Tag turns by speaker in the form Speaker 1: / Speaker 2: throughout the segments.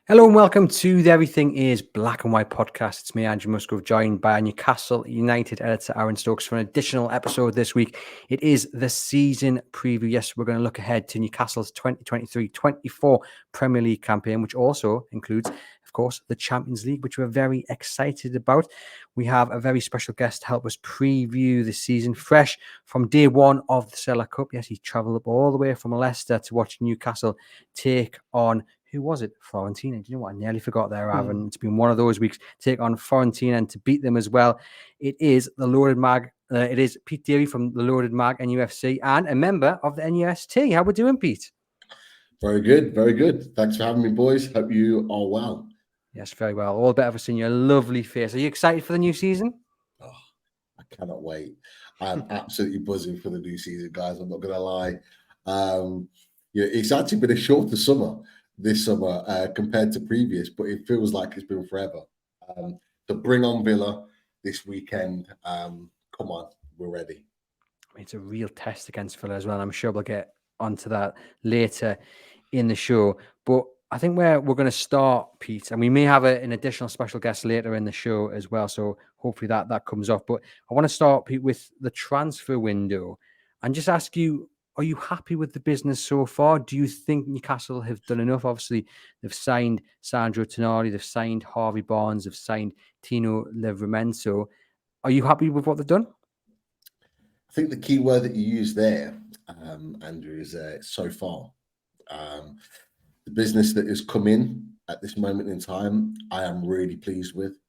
Speaker 1: Hello and welcome to the Everything is Black and White podcast. It's me, Andrew Musgrove, joined by Newcastle United editor Aaron Stokes for an additional episode this week. It is the season preview. Yes, we're going to look ahead to Newcastle's 2023-24 Premier League campaign, which also includes, of course, the Champions League, which we're very excited about. We have a very special guest to help us preview the season, fresh from day one of the Cellar Cup. Yes, he travelled up all the way from Leicester to watch Newcastle take on, who was it? Fiorentina. Do you know what? I nearly forgot there, Aaron. It's been one of those weeks. Take on Fiorentina and to beat them as well. It is the Loaded Mag. It is Pete Davey from the Loaded Mag NUFC and a member of the NUST. How we doing, Pete?
Speaker 2: Very good, very good. Thanks for having me, boys. Hope you are well.
Speaker 1: Yes, very well. All better for seeing your lovely face. Are you excited for the new season?
Speaker 2: Oh, I cannot wait. I'm absolutely buzzing for the new season, guys. I'm not going to lie. It's actually been a shorter summer this summer compared to previous, but it feels like it's been forever. To bring on Villa this weekend, come on, we're ready.
Speaker 1: It's a real test against Villa as well. I'm sure we'll get onto that later in the show. But I think where we're going to start, Pete, and we may have an additional special guest later in the show as well. So hopefully that comes off. But I want to start, Pete, with the transfer window and just ask you, are you happy with the business so far? Do you think Newcastle have done enough? Obviously, they've signed Sandro Tonali, they've signed Harvey Barnes, they've signed Tino Livramento. Are you happy with what they've done?
Speaker 2: I think the key word that you use there, Andrew, is so far. The business that has come in at this moment in time, I am really pleased with.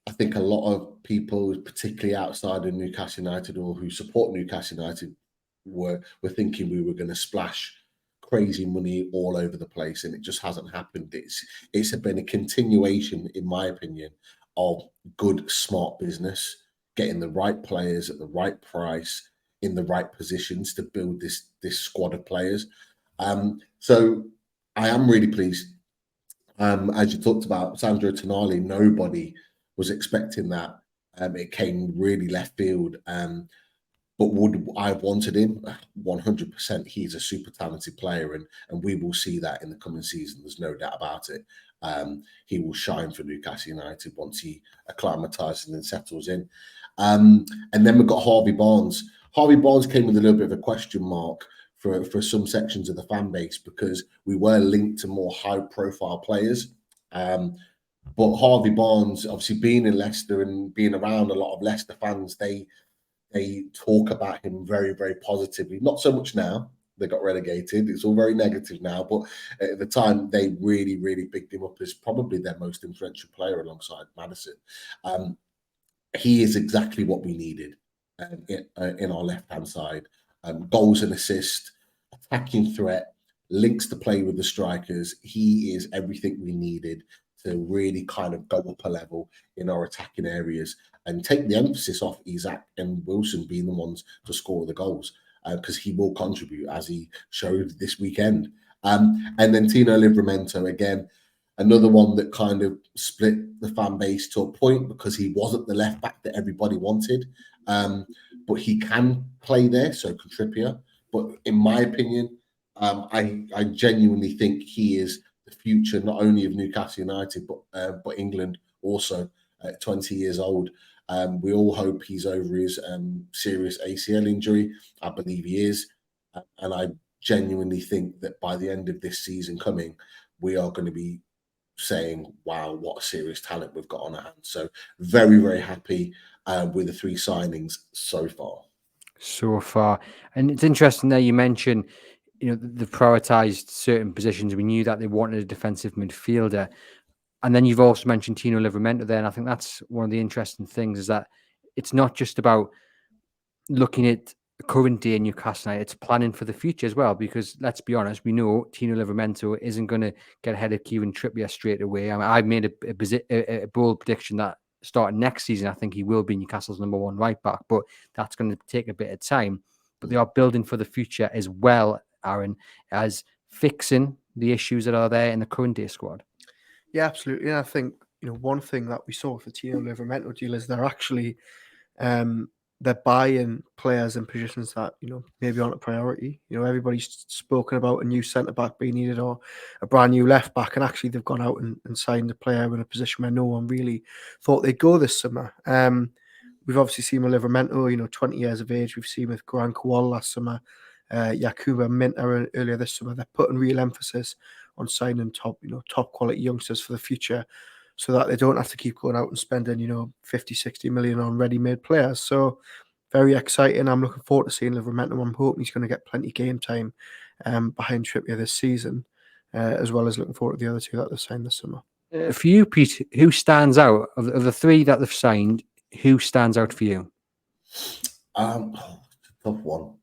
Speaker 2: I think a lot of people, particularly outside of Newcastle United or who support Newcastle United, were thinking we were going to splash crazy money all over the place, and it just hasn't happened. It's been a continuation, in my opinion, of good, smart business, getting the right players at the right price in the right positions to build this squad of players. So I am really pleased. As you talked about, Sandro Tonali, nobody was expecting that. It came really left field. But would I have wanted him? 100%. He's a super talented player, and we will see that in the coming season. There's no doubt about it. He will shine for Newcastle United once he acclimatises and settles in. And then we've got Harvey Barnes. Harvey Barnes came with a little bit of a question mark for some sections of the fan base because we were linked to more high-profile players. But Harvey Barnes, obviously being in Leicester and being around a lot of Leicester fans, they talk about him very, very positively. Not so much now. They got relegated. It's all very negative now. But at the time, they really, really picked him up as probably their most influential player alongside Maddison. He is exactly what we needed in our left-hand side. Goals and assists, attacking threat, links to play with the strikers. He is everything we needed to really kind of go up a level in our attacking areas and take the emphasis off Isak and Wilson being the ones to score the goals because he will contribute as he showed this weekend. And then Tino Livramento, again, another one that kind of split the fan base to a point because he wasn't the left back that everybody wanted. But he can play there, so can Trippier. But in my opinion, I genuinely think he is the future not only of Newcastle United but England also. 20 years old. We all hope he's over his serious ACL injury. I believe he is, and I genuinely think that by the end of this season coming, we are going to be saying, "Wow, what a serious talent we've got on our hands." So very, very happy with the three signings so far.
Speaker 1: So far, and it's interesting there you mentioned, they've prioritised certain positions. We knew that they wanted a defensive midfielder. And then you've also mentioned Tino Livramento there. And I think that's one of the interesting things is that it's not just about looking at the current day in Newcastle. It's planning for the future as well, because let's be honest, we know Tino Livramento isn't going to get ahead of Kieran Trippier straight away. I mean, I've made a bold prediction that starting next season, I think he will be Newcastle's number one right back, but that's going to take a bit of time. But they are building for the future as well, Aaron, as fixing the issues that are there in the current day squad.
Speaker 3: Yeah, absolutely. And I think, one thing that we saw with the Tino Livramento deal is they're actually they're buying players in positions that, maybe aren't a priority. Everybody's spoken about a new centre-back being needed or a brand new left-back, and actually they've gone out and signed a player in a position where no one really thought they'd go this summer. We've obviously seen with Livramento, 20 years of age. We've seen with Gran Kowal last summer, Yakuba Minter earlier this summer. They're putting real emphasis on signing top quality youngsters for the future, so that they don't have to keep going out and spending, 50, 60 million on ready-made players. So very exciting. I'm looking forward to seeing Livramento. I'm hoping he's going to get plenty of game time behind Trippier this season, as well as looking forward to the other two that they've signed this summer.
Speaker 1: For you, Pete, who stands out of the three that they've signed? Who stands out for you?
Speaker 2: Tough one.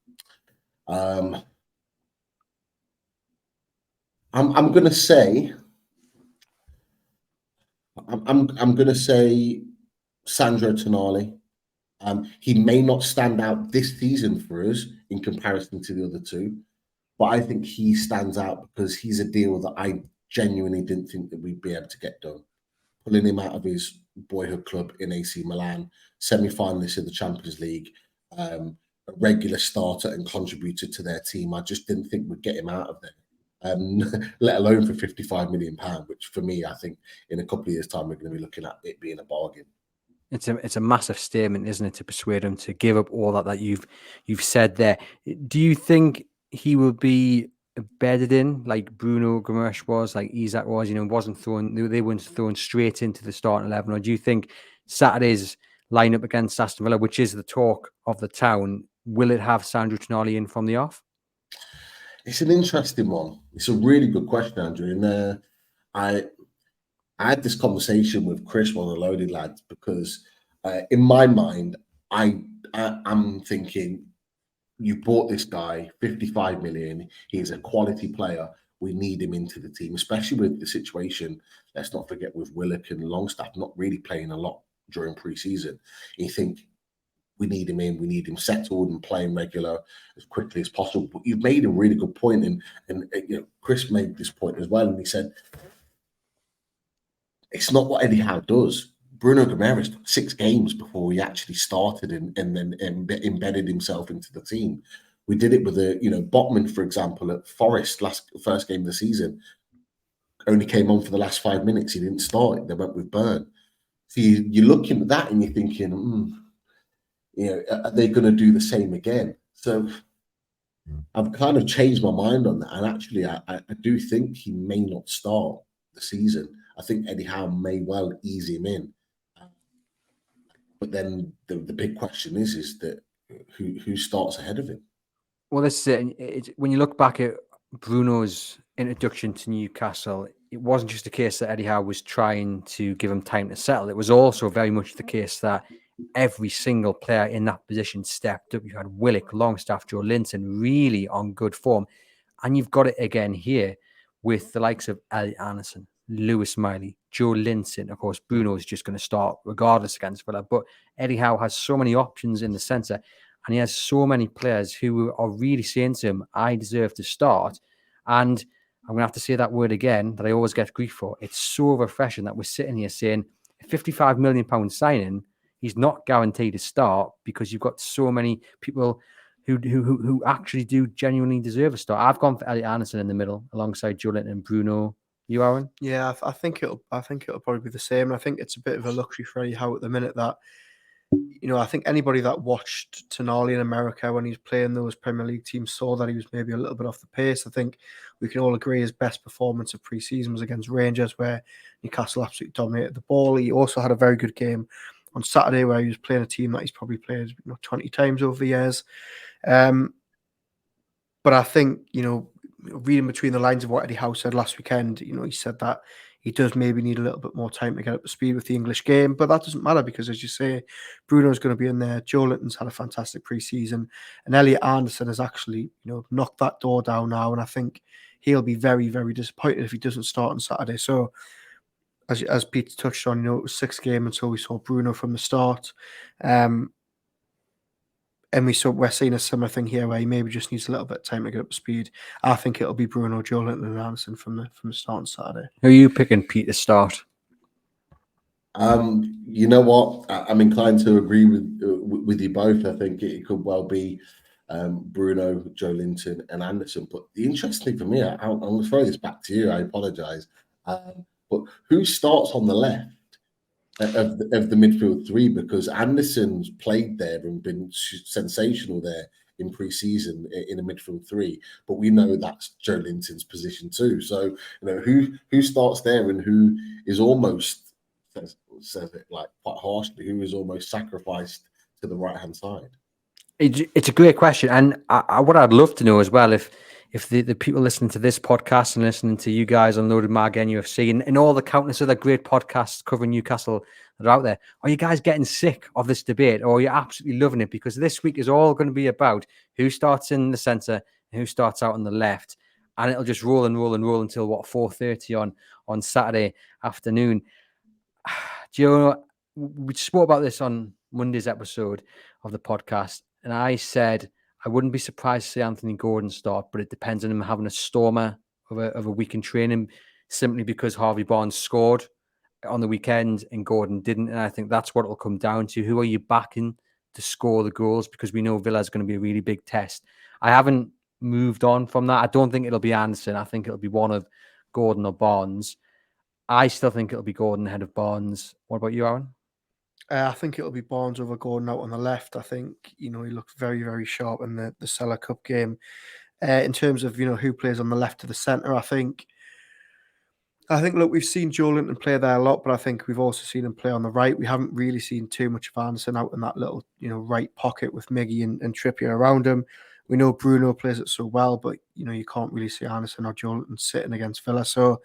Speaker 2: I'm gonna say. I'm gonna say Sandro Tonali. He may not stand out this season for us in comparison to the other two, but I think he stands out because he's a deal that I genuinely didn't think that we'd be able to get done. Pulling him out of his boyhood club in AC Milan, semi-finalist of the Champions League, a regular starter and contributor to their team. I just didn't think we'd get him out of there. Let alone for £55 million, which for me, I think in a couple of years' time, we're going to be looking at it being a bargain.
Speaker 1: It's a massive statement, isn't it, to persuade him to give up all that you've said there. Do you think he will be bedded in like Bruno Gomes was, like Isak was? They weren't thrown straight into the starting 11, or do you think Saturday's lineup against Aston Villa, which is the talk of the town, will it have Sandro Tonali in from the off?
Speaker 2: It's an interesting one. It's a really good question, Andrew. And I had this conversation with Chris, one of the Loaded lads, because in my mind, I'm thinking, you bought this guy, 55 million. He's a quality player. We need him into the team, especially with the situation. Let's not forget with Willock and Longstaff not really playing a lot during pre-season. You think, we need him in, we need him settled and playing regular as quickly as possible. But you've made a really good point, and Chris made this point as well, and he said, it's not what Eddie Howe does. Bruno Gomes took 6 games before he actually started and then embedded himself into the team. We did it with Botman, for example, at Forest first game of the season. Only came on for the last 5 minutes. He didn't start. They went with Burn. So you're looking at that and you're thinking, are they going to do the same again? So I've kind of changed my mind on that. And actually, I do think he may not start the season. I think Eddie Howe may well ease him in. But then the big question is that who starts ahead of him?
Speaker 1: Well, this is it. When you look back at Bruno's introduction to Newcastle, it wasn't just a case that Eddie Howe was trying to give him time to settle. It was also very much the case that every single player in that position stepped up. You had Willock, Longstaff, Joe Linton really on good form. And you've got it again here with the likes of Elliot Anderson, Lewis Miley, Joe Linton. Of course, Bruno is just going to start regardless against Villa. But Eddie Howe has so many options in the centre, and he has so many players who are really saying to him, I deserve to start. And I'm going to have to say that word again that I always get grief for. It's so refreshing that we're sitting here saying a £55 million signing, he's not guaranteed to start because you've got so many people who actually do genuinely deserve a start. I've gone for Elliot Anderson in the middle alongside Joe Linton and Bruno. You, Aaron?
Speaker 3: Yeah, I think it'll probably be the same. I think it's a bit of a luxury for Eddie Howe at the minute that, I think anybody that watched Tonali in America when he was playing those Premier League teams saw that he was maybe a little bit off the pace. I think we can all agree his best performance of pre-season was against Rangers, where Newcastle absolutely dominated the ball. He also had a very good game on Saturday where he was playing a team that he's probably played 20 times over the years. But I think, reading between the lines of what Eddie Howe said last weekend, he said that he does maybe need a little bit more time to get up to speed with the English game, but that doesn't matter because, as you say, Bruno's going to be in there. Joe Linton's had a fantastic pre-season, and Elliot Anderson has actually, knocked that door down now, and I think he'll be very, very disappointed if he doesn't start on Saturday. So, as Pete touched on, it was 6 games until we saw Bruno from the start. And we're seeing a similar thing here where he maybe just needs a little bit of time to get up to speed. I think it'll be Bruno, Joe Linton and Anderson from the start on Saturday.
Speaker 1: Who are you picking, Pete, to start?
Speaker 2: You know what? I'm inclined to agree with you both. I think it could well be Bruno, Joe Linton, and Anderson. But the interesting thing for me, I'm going to throw this back to you. I apologise. But who starts on the left of the midfield three? Because Anderson's played there and been sensational there in pre-season in a midfield three, but we know that's Joe Linton's position too. So who starts there and who is almost says it like quite harshly, who is almost sacrificed to the right hand side.
Speaker 1: It's a great question, and what I'd love to know as well, if the people listening to this podcast and listening to you guys on Loaded Mag NUFC and all the countless other great podcasts covering Newcastle that are out there, are you guys getting sick of this debate, or are you absolutely loving it? Because this week is all going to be about who starts in the centre and who starts out on the left, and it'll just roll and roll and roll until 4:30 on Saturday afternoon. Do you know, we spoke about this on Monday's episode of the podcast, and I said I wouldn't be surprised to see Anthony Gordon start, but it depends on him having a stormer of a week in training, simply because Harvey Barnes scored on the weekend and Gordon didn't. And I think that's what it'll come down to. Who are you backing to score the goals? Because we know Villa's going to be a really big test. I haven't moved on from that. I don't think it'll be Anderson. I think it'll be one of Gordon or Barnes. I still think it'll be Gordon ahead of Barnes. What about you, Aaron?
Speaker 3: I think it'll be Barnes over Gordon out on the left. I think, he looked very, very sharp in the Cellar Cup game. In terms of, who plays on the left of the centre, I think, look, we've seen Joe Linton play there a lot, but I think we've also seen him play on the right. We haven't really seen too much of Anderson out in that little, right pocket with Miggy and Trippier around him. We know Bruno plays it so well, but, you can't really see Anderson or Joe Linton sitting against Villa. So,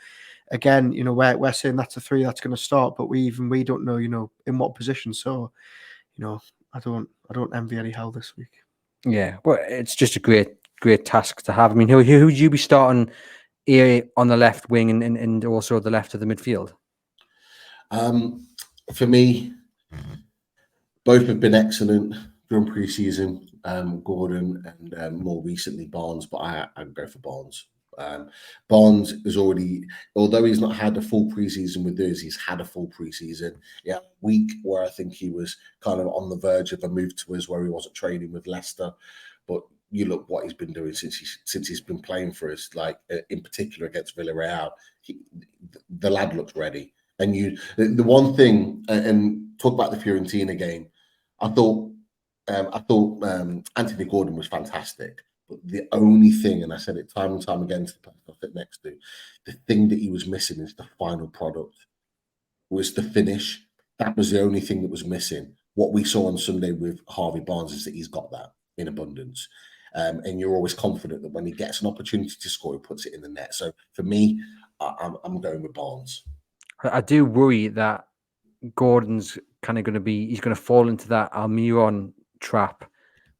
Speaker 3: again, we're saying that's a three that's going to start, but we don't know, in what position. So, I don't envy Eddie Howe this week.
Speaker 1: Yeah, well, it's just a great task to have. I mean, who would you be starting here on the left wing and also the left of the midfield?
Speaker 2: For me, both have been excellent during pre-season. Gordon and more recently Barnes, but I'd go for Barnes. Barnes is already, although he's not had a full preseason with us, he's had a full preseason. Yeah, week where I think he was kind of on the verge of a move to us where he wasn't training with Leicester. But you look what he's been doing since he's been playing for us, like in particular against Villarreal. The lad looks ready. And the one thing, and talk about the Fiorentina game, I thought Anthony Gordon was fantastic. But the only thing, and I said it time and time again to the person I sit next to, the thing that he was missing is the final product, was the finish. That was the only thing that was missing. What we saw on Sunday with Harvey Barnes is that he's got that in abundance. And you're always confident that when he gets an opportunity to score, he puts it in the net. So for me, I'm going with Barnes.
Speaker 1: I do worry that Gordon's kind of going to be, he's going to fall into that Almiron trap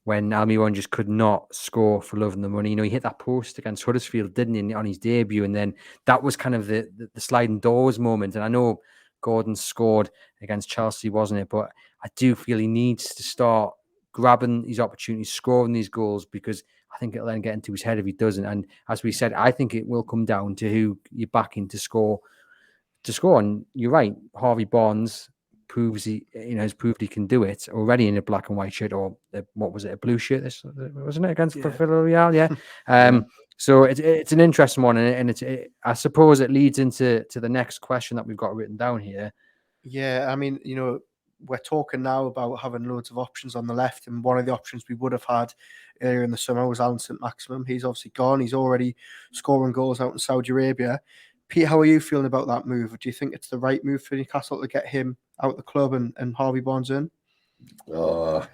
Speaker 1: when Almiron just could not score for love and the money. He hit that post against Huddersfield, didn't he, on his debut? And then that was kind of the sliding doors moment. And I know Gordon scored against Chelsea, wasn't it? But I do feel he needs to start grabbing these opportunities, scoring these goals, because I think it'll then get into his head if he doesn't. And as we said, I think it will come down to who you're backing to score. And you're right, Harvey Barnes proves has proved he can do it already in a black and white shirt, or what was it, a blue shirt? This wasn't it against Villarreal? Yeah. So it's an interesting one, and I suppose it leads into the next question that we've got written down here.
Speaker 3: Yeah, I mean, we're talking now about having loads of options on the left, and one of the options we would have had earlier in the summer was Alan St Maximin. He's obviously gone. He's already scoring goals out in Saudi Arabia. Pete, how are you feeling about that move? Do you think it's the right move for Newcastle to get him out the club and Harvey Barnes in?
Speaker 1: I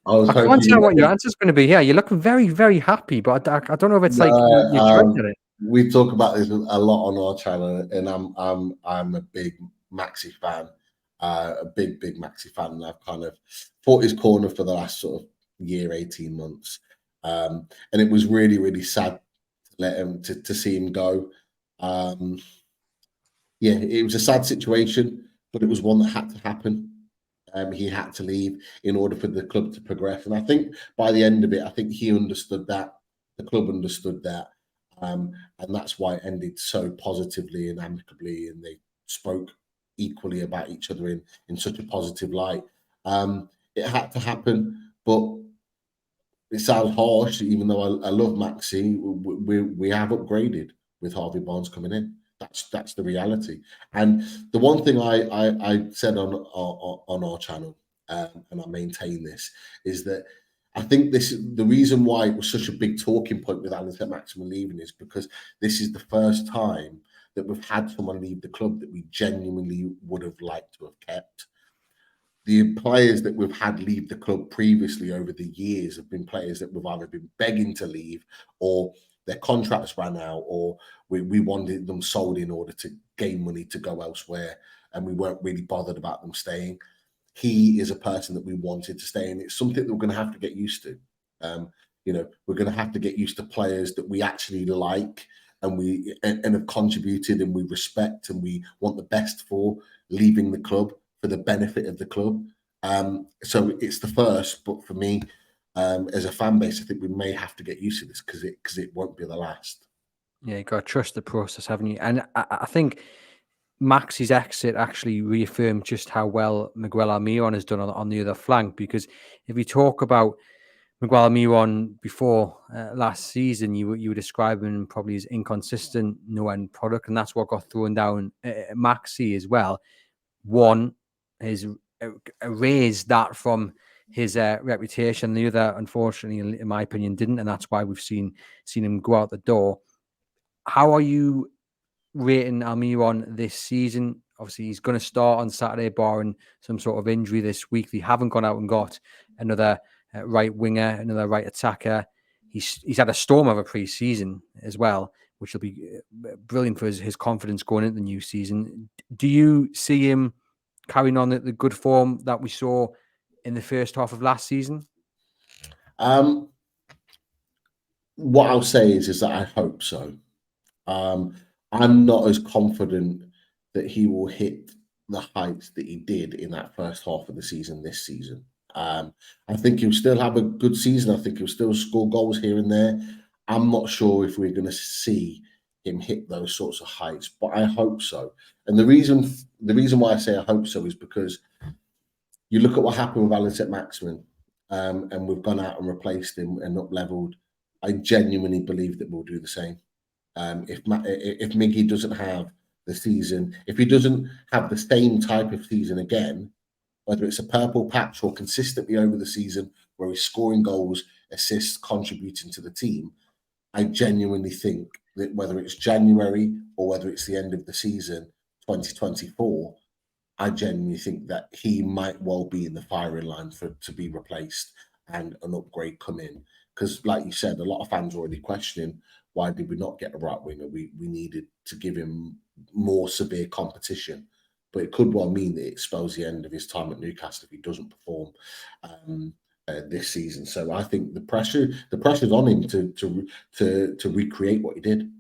Speaker 1: can't tell what your answer's going to be here. You're looking very, very happy, but I don't know if it's like you're trying at it.
Speaker 2: We talk about this a lot on our channel, and I'm a big Maxi fan, a big Maxi fan, and I've kind of fought his corner for the last sort of year, 18 months, and it was really, really sad to let him to see him go. It was a sad situation, but it was one that had to happen. He had to leave in order for the club to progress, and I think by the end of it, I think he understood that, the club understood that, and that's why it ended so positively and amicably, and they spoke equally about each other in such a positive light. It had to happen, but it sounds harsh, even though I love Maxi. We have upgraded with Harvey Barnes coming in. That's the reality. And the one thing I said on our channel, and I maintain this, is that I think the reason why it was such a big talking point with St Maximin leaving is because this is the first time that we've had someone leave the club that we genuinely would have liked to have kept. The players that we've had leave the club previously over the years have been players that we've either been begging to leave, or their contracts ran out, or we wanted them sold in order to gain money to go elsewhere, and we weren't really bothered about them staying. He is a person that we wanted to stay, and it's something that we're going to have to get used to. We're going to have to get used to players that we actually like and have contributed and we respect and we want the best for, leaving the club for the benefit of the club. So it's the first, but for me, as a fan base, I think we may have to get used to this because it won't be the last.
Speaker 1: Yeah, you got to trust the process, haven't you? And I think Max's exit actually reaffirmed just how well Miguel Almiron has done on the other flank, because if you talk about Miguel Almiron before last season, you were describing him probably as inconsistent, no end product, and that's what got thrown down at Maxi as well. One has erased that from his reputation. The other, unfortunately, in my opinion, didn't, and that's why we've seen him go out the door. How are you rating Almiron this season? Obviously, he's going to start on Saturday, barring some sort of injury this week. They haven't gone out and got another right winger, another right attacker. He's had a storm of a pre-season as well, which will be brilliant for his confidence going into the new season. Do you see him carrying on the good form that we saw in the first half of last season?
Speaker 2: What I'll say is that I hope so. I'm not as confident that he will hit the heights that he did in that first half of the season this season. I think he'll still have a good season. I think he'll still score goals here and there. I'm not sure if we're going to see him hit those sorts of heights, but I hope so. And the reason why I say I hope so is because you look at what happened with St Maximin, and we've gone out and replaced him and up-leveled. I genuinely believe that we'll do the same. If Miggy doesn't have the season, if he doesn't have the same type of season again, whether it's a purple patch or consistently over the season where he's scoring goals, assists, contributing to the team, I genuinely think that whether it's January or whether it's the end of the season, 2024, I genuinely think that he might well be in the firing line to be replaced and an upgrade come in. Because, like you said, a lot of fans are already questioning, why did we not get a right winger? We needed to give him more severe competition. But it could well mean that it spells the end of his time at Newcastle if he doesn't perform this season. So I think the pressure's on him to recreate what he did.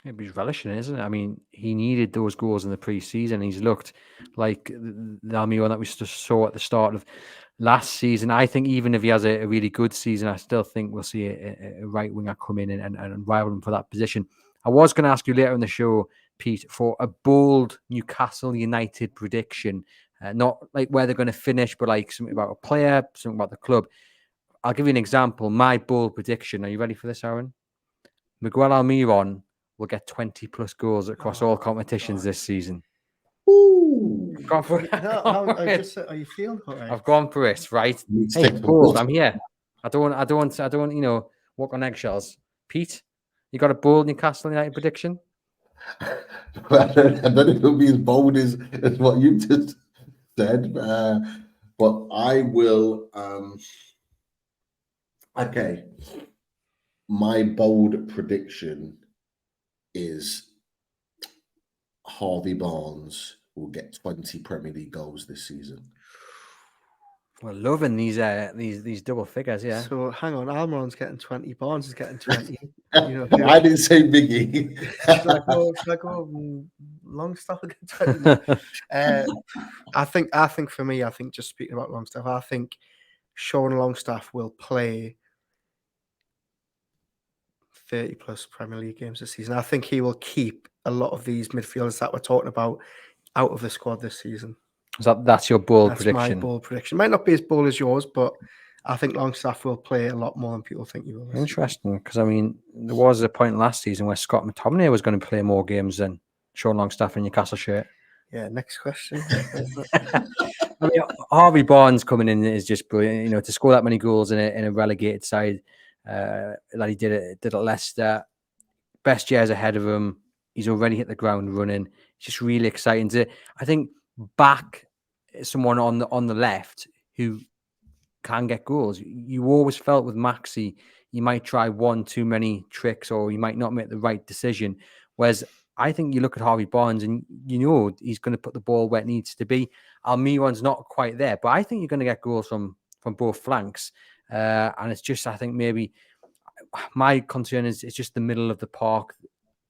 Speaker 1: It'd be relishing, isn't it? I mean, he needed those goals in the pre-season. He's looked like the Almiron that we just saw at the start of last season. I think even if he has a really good season, I still think we'll see a right winger come in and rival him for that position. I was going to ask you later in the show, Pete, for a bold Newcastle United prediction. Not like where they're going to finish, but like something about a player, something about the club. I'll give you an example. My bold prediction. Are you ready for this, Aaron? Miguel Almiron will get 20 plus goals across all competitions this season.
Speaker 2: Ooh.
Speaker 1: Gone for it.
Speaker 3: Are you feeling all right?
Speaker 1: I've gone for it, right? Hey, bold, I'm here. I don't want, walk on eggshells. Pete, you got a bold Newcastle United prediction?
Speaker 2: I don't know if it'll be as bold as what you just said, but I will. Okay, my bold prediction is Harvey Barnes will get 20 Premier League goals this season.
Speaker 1: We're loving these double figures, yeah.
Speaker 3: So hang on, Almiron's getting 20, Barnes is getting 20.
Speaker 2: I didn't say Biggie.
Speaker 3: Should I go Longstaff will get 20? I think for me, just speaking about Longstaff, I think Sean Longstaff will play 30 plus Premier League games this season. I think he will keep a lot of these midfielders that we're talking about out of the squad this season.
Speaker 1: So that's your bold
Speaker 3: That's
Speaker 1: prediction.
Speaker 3: my bold prediction. Might not be as bold as yours, but I think Longstaff will play a lot more than people think he will.
Speaker 1: Interesting, because I mean, there was a point last season where Scott McTominay was going to play more games than Sean Longstaff in Newcastle shirt.
Speaker 3: Yeah, next question.
Speaker 1: I mean, Harvey Barnes coming in is just brilliant. You know, to score that many goals in a relegated side that he did at Leicester. Best years ahead of him. He's already hit the ground running. It's just really exciting to, I think, back someone on the left who can get goals. You always felt with Maxi, you might try one too many tricks or you might not make the right decision. Whereas I think you look at Harvey Barnes and you know he's going to put the ball where it needs to be. Almiron's not quite there, but I think you're going to get goals from both flanks. And it's just, I think maybe my concern is it's just the middle of the park.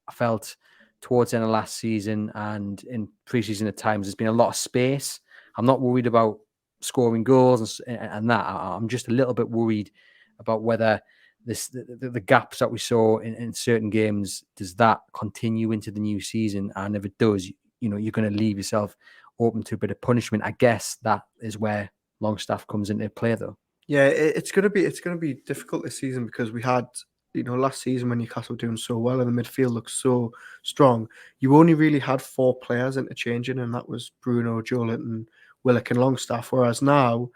Speaker 1: I felt towards the end of last season and in pre-season at times, there's been a lot of space. I'm not worried about scoring goals and that. I'm just a little bit worried about whether the gaps that we saw in certain games, does that continue into the new season? And if it does, you know, you're going to leave yourself open to a bit of punishment. I guess that is where Longstaff comes into play, though.
Speaker 3: Yeah, it's going to be difficult this season because we had, you know, last season when Newcastle were doing so well and the midfield looked so strong, you only really had 4 players interchanging, and that was Bruno, Joe Willock, Willock and Longstaff. Whereas now,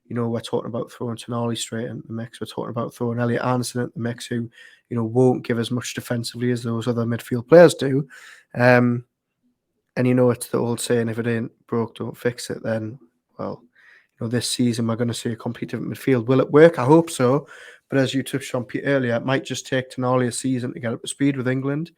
Speaker 3: you know, we're talking about throwing Tonali straight into the mix. We're talking about throwing Elliot Anderson into the mix, who, you know, won't give as much defensively as those other midfield players do. And you know, it's the old saying, if it ain't broke, don't fix it. Then, well, you know, this season we're going to see a complete different midfield. Will it work? I hope so. But as you touched on Pete earlier, it might just take Tonali a season to get up to speed with England.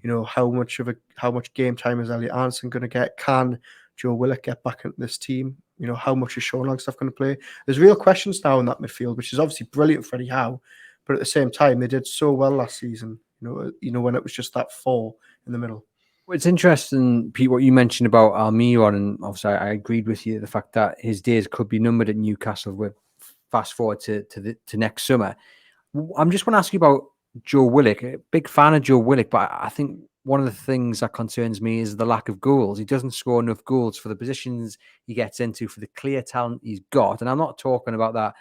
Speaker 3: You know, how much game time is Elliot Anderson going to get? Can Joe Willock get back into this team? You know, how much is Sean Longstaff going to play? There's real questions now in that midfield, which is obviously brilliant for Eddie Howe. But at the same time, they did so well last season. You know, when it was just that 4 in the middle.
Speaker 1: Well, it's interesting, Pete, what you mentioned about Almiron, and obviously I agreed with you, the fact that his days could be numbered at Newcastle with fast forward to next summer. I'm just want to ask you about Joe Willock. A big fan of Joe Willock, but I think one of the things that concerns me is the lack of goals. He doesn't score enough goals for the positions he gets into, for the clear talent he's got. And I'm not talking about that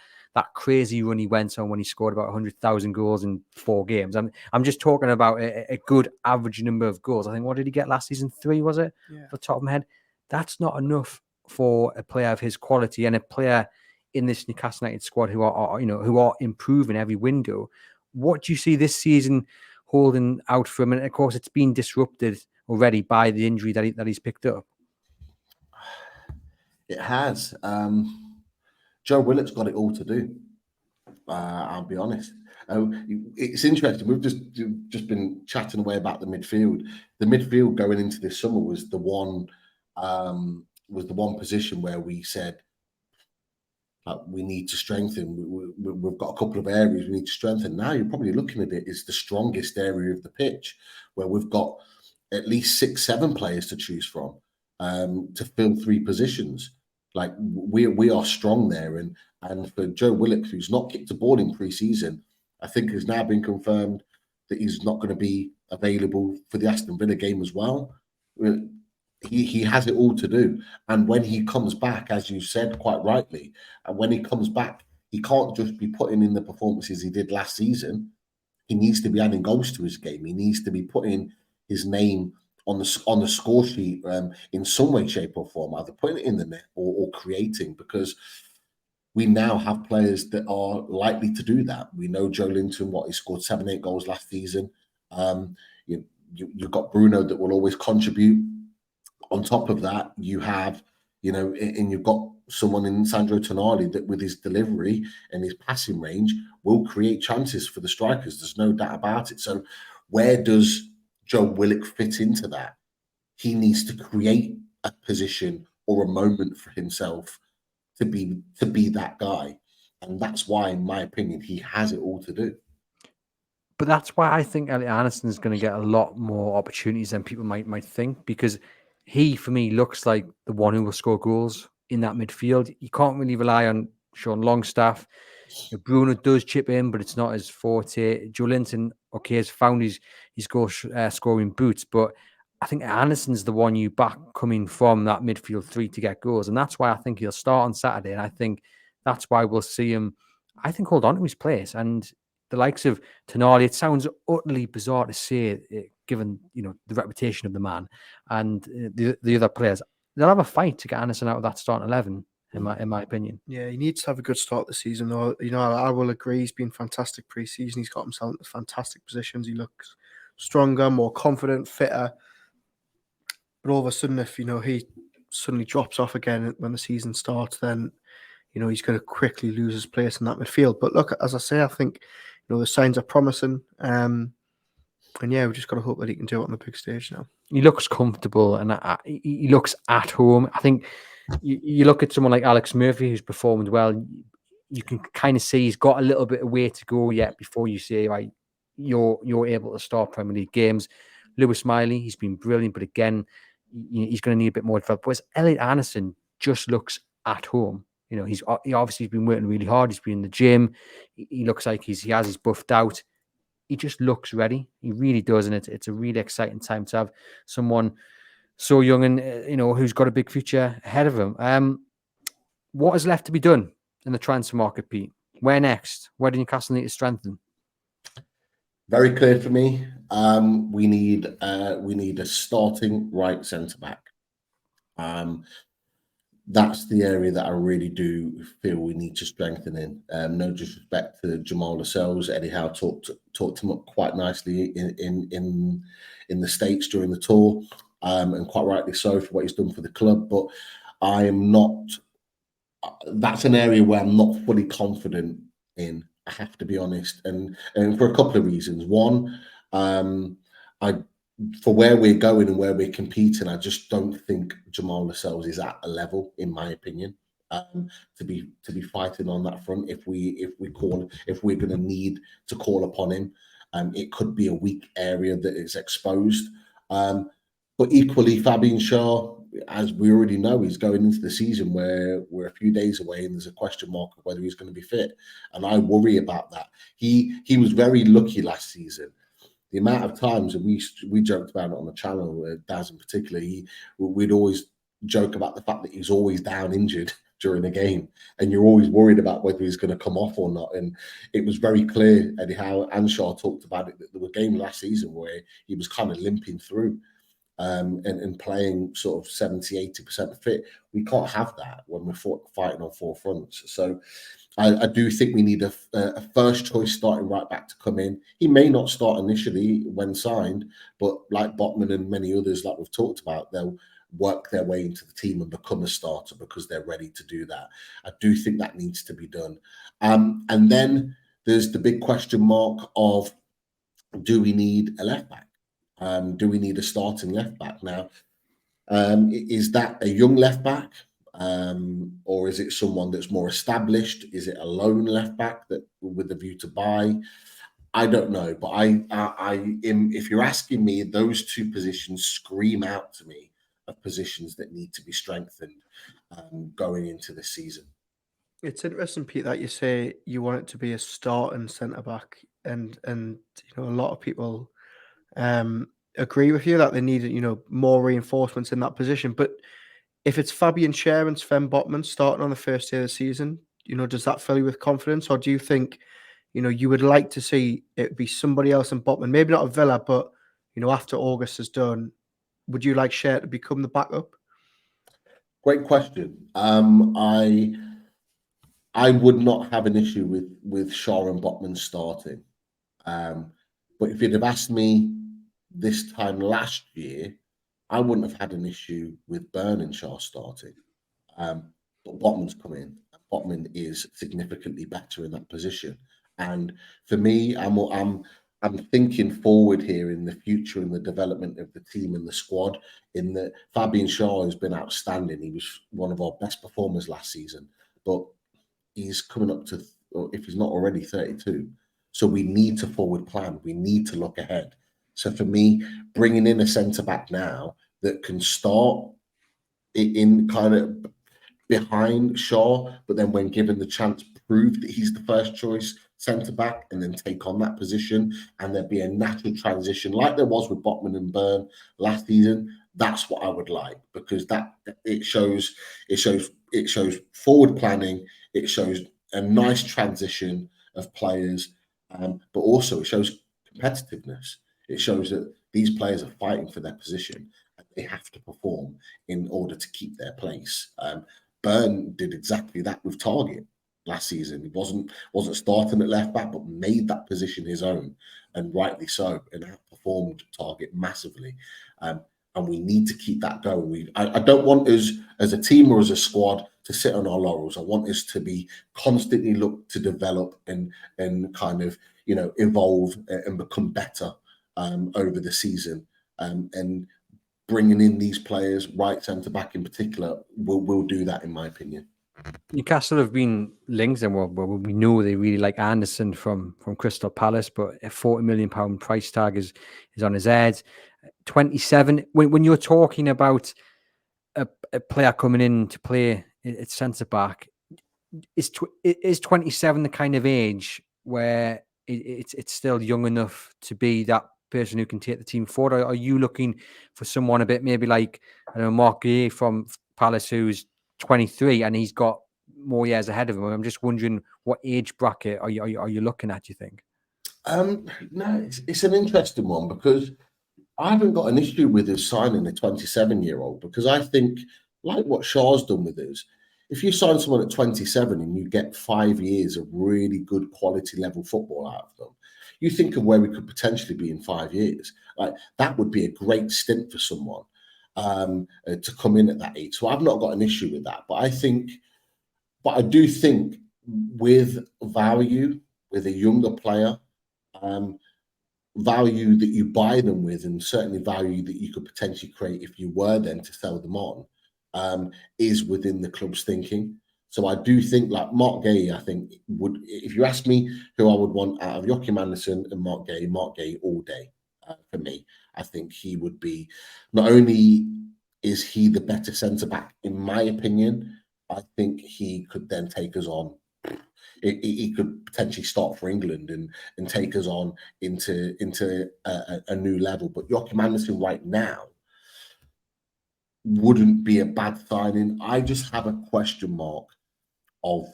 Speaker 1: crazy run he went on when he scored about 100,000 goals in 4 games. I'm just talking about a good average number of goals. I think, what did he get last season? 3, was it?
Speaker 3: Yeah.
Speaker 1: Off the top of my head. That's not enough for a player of his quality and a player in this Newcastle United squad who are improving every window. What do you see this season holding out for him? And of course, it's been disrupted already by the injury that he's picked up.
Speaker 2: It has. Joe Willock's got it all to do. I'll be honest. It's interesting. We've just been chatting away about the midfield. The midfield going into this summer was the one position where we said we need to strengthen. We've got a couple of areas we need to strengthen. Now you're probably looking at it as the strongest area of the pitch, where we've got at least 6-7 players to choose from to fill 3 positions. Like we are strong there, and for Joe Willock, who's not kicked a ball in pre-season, I think has now been confirmed that he's not going to be available for the Aston Villa game as well. He has it all to do, and when he comes back, as you said quite rightly, and when he comes back, he can't just be putting in the performances he did last season. He needs to be adding goals to his game. He needs to be putting his name on the score sheet in some way, shape, or form, either putting it in the net or creating, because we now have players that are likely to do that. We know Joe Linton, he scored 7-8 goals last season. You've got Bruno that will always contribute. On top of that, you have, and you've got someone in Sandro Tonali that, with his delivery and his passing range, will create chances for the strikers. There's no doubt about it. So where does Joe Willock fit into that? He needs to create a position or a moment for himself to be that guy. And that's why, in my opinion, he has it all to do.
Speaker 1: But that's why I think Elliot Anderson is going to get a lot more opportunities than people might think, because he, for me, looks like the one who will score goals in that midfield. You can't really rely on Sean Longstaff. Bruno does chip in, but it's not his forte. Joe Linton, okay, has found his goal scoring boots, but I think Anderson's the one you back coming from that midfield three to get goals. And that's why I think he'll start on Saturday. And I think that's why we'll see him, I think, hold on to his place. And the likes of Tonali, it sounds utterly bizarre to say, given, you know, the reputation of the man and the other players, they'll have a fight to get Anderson out of that starting 11, in my opinion.
Speaker 3: Yeah, he needs to have a good start this season, though. You know, I will agree. He's been fantastic pre-season. He's got himself into fantastic positions. He looks stronger, more confident, fitter. But all of a sudden, if, you know, he suddenly drops off again when the season starts, then, you know, he's going to quickly lose his place in that midfield. But look, as I say, I think, you know, the signs are promising. And yeah, we just got to hope that he can do it on the big stage now.
Speaker 1: He looks comfortable and he looks at home. I think you look at someone like Alex Murphy, who's performed well. You can kind of see he's got a little bit of way to go yet before you say, right, you're able to start Premier League games. Lewis Miley, he's been brilliant, but again, he's going to need a bit more development. Whereas Elliot Anderson just looks at home. You know, he obviously been working really hard. He's been in the gym. He looks like he has his buffed out. He just looks ready. He really does, and it's a really exciting time to have someone so young and you know, who's got a big future ahead of him. What is left to be done in the transfer market, Pete? Where next? Where do Newcastle need to strengthen?
Speaker 2: Very clear for me. We need a starting right centre back. That's the area that I really do feel we need to strengthen in. No disrespect to Jamal Lascelles. Eddie Howe talked him up quite nicely in the States during the tour, and quite rightly so for what he's done for the club. But I am not. That's an area where I'm not fully confident in. I have to be honest, and for a couple of reasons. One, for where we're going and where we're competing, I just don't think Jamal Lascelles is at a level, in my opinion, to be fighting on that front. If we're going to need to call upon him, it could be a weak area that is exposed. But equally, Fabian Schär, as we already know, he's going into the season where we're a few days away and there's a question mark of whether he's going to be fit. And I worry about that. He was very lucky last season. The amount of times, and we joked about it on the channel, Daz in particular, we'd always joke about the fact that he's always down injured during a game, and you're always worried about whether he's going to come off or not. And it was very clear, Eddie Howe and Schär talked about it, that there were games last season where he was kind of limping through and playing sort of 70-80% fit. We can't have that when we're fighting on four fronts. So I do think we need a first choice starting right back to come in. He may not start initially when signed, but like Botman and many others that we've talked about, they'll work their way into the team and become a starter because they're ready to do that. I do think that needs to be done. And then there's the big question mark of, do we need a left back? Do we need a starting left back now? Is that a young left back, or is it someone that's more established? Is it a lone left back that with a view to buy? I don't know, but if you're asking me, those two positions scream out to me of positions that need to be strengthened going into the season.
Speaker 3: It's interesting, Pete, that you say you want it to be a starting centre back, and you know, a lot of people agree with you that they need, you know, more reinforcements in that position. But if it's Fabian Schär and Sven Botman starting on the first day of the season, you know, does that fill you with confidence, or do you think, you know, you would like to see it be somebody else in Botman, maybe not a Villa, but you know, after August is done, would you like Schär to become the backup?
Speaker 2: Great question. I would not have an issue with Schär and Botman starting, but if you'd have asked me this time last year, I wouldn't have had an issue with Burn and Schär starting. But Botman's come in. Botman is significantly better in that position. And for me, I'm thinking forward here in the future in the development of the team and the squad. In that Fabian Schär has been outstanding. He was one of our best performers last season, but he's coming up to, or if he's not already, 32. So we need to forward plan. We need to look ahead. So for me, bringing in a centre back now that can start in kind of behind Schär, but then when given the chance, prove that he's the first choice centre-back and then take on that position, and there'd be a natural transition like there was with Botman and Byrne last season. That's what I would like, because that it shows forward planning, it shows a nice transition of players, but also it shows competitiveness. It shows that these players are fighting for their position and they have to perform in order to keep their place. Byrne did exactly that with Target last season. He wasn't starting at left back, but made that position his own, and rightly so, and outperformed Target massively. And we need to keep that going. I don't want us as a team or as a squad to sit on our laurels. I want us to be constantly look to develop and kind of, you know, evolve and become better over the season. And bringing in these players, right centre back in particular, will do that, in my opinion.
Speaker 1: Newcastle have been linked, and we know they really like Anderson from Crystal Palace, but a £40 million price tag is on his head. 27. When you're talking about a player coming in to play at centre back, is 27 the kind of age where it's still young enough to be that person who can take the team forward? Or are you looking for someone a bit maybe like, I don't know, Mark Gay from Palace, who's 23 and he's got more years ahead of him? I'm just wondering, what age bracket are you looking at, do you think?
Speaker 2: No, it's an interesting one, because I haven't got an issue with us signing a 27-year-old, because I think, like what Shaw's done with us, if you sign someone at 27 and you get 5 years of really good quality level football out of them, you think of where we could potentially be in 5 years. Like, that would be a great stint for someone to come in at that age. So I've not got an issue with that. But I do think with value, with a younger player, value that you buy them with, and certainly value that you could potentially create if you were then to sell them on, is within the club's thinking. So I do think, like Mark Gay, I think would, if you ask me who I would want out of Joachim Andersen and Mark Gay all day. For me, I think he would be, not only is he the better centre-back, in my opinion, I think he could then take us on. He could potentially start for England and take us on into a new level. But Joachim Andersen right now wouldn't be a bad signing. I just have a question mark of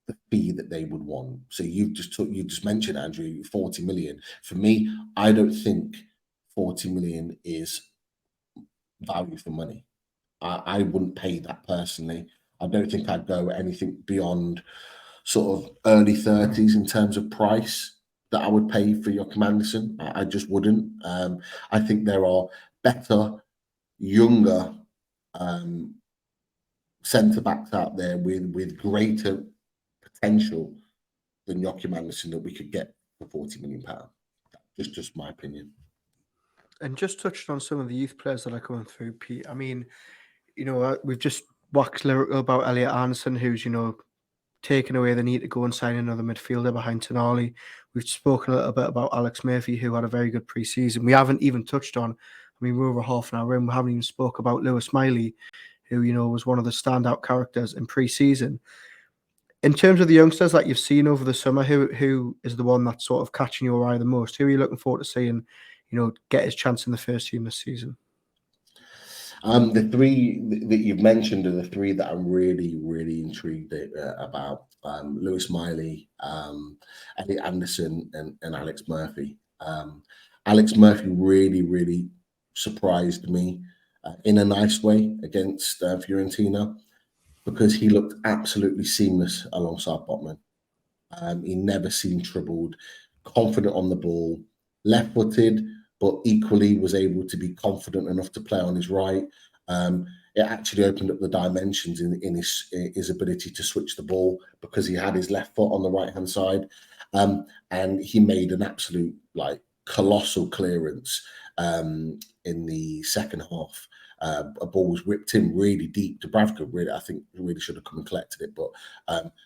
Speaker 2: the fee that they would want. So you just mentioned, Andrew, 40 million. For me, I don't think 40 million is value for money. I wouldn't pay that personally. I don't think I'd go anything beyond sort of early 30s in terms of price that I would pay for Joachim Andersen. I just wouldn't. I think there are better, younger centre-backs out there with greater potential than Joachim Andersen that we could get for £40 million. Just my opinion.
Speaker 3: And just touched on some of the youth players that are coming through, Pete. I mean, you know, we've just waxed lyrical about Elliot Anderson, who's, you know, taken away the need to go and sign another midfielder behind Tonali. We've spoken a little bit about Alex Murphy, who had a very good pre-season. We haven't even touched on, I mean, we're over half an hour in, we haven't even spoke about Lewis Miley, who, you know, was one of the standout characters in pre-season. In terms of the youngsters that you've seen over the summer, who is the one that's sort of catching your eye the most? Who are you looking forward to seeing, you know, get his chance in the first team this season?
Speaker 2: The three that you've mentioned are the three that I'm really, really intrigued about. Lewis Miley, Eddie Anderson, and Alex Murphy. Alex Murphy really, really surprised me in a nice way against Fiorentina, because he looked absolutely seamless alongside Botman. He never seemed troubled, confident on the ball, left-footed, but equally was able to be confident enough to play on his right. It actually opened up the dimensions in his ability to switch the ball, because he had his left foot on the right-hand side. And he made an absolute, like, colossal clearance in the second half. A ball was whipped in really deep to Bravka. Really, I think really should have come and collected it, but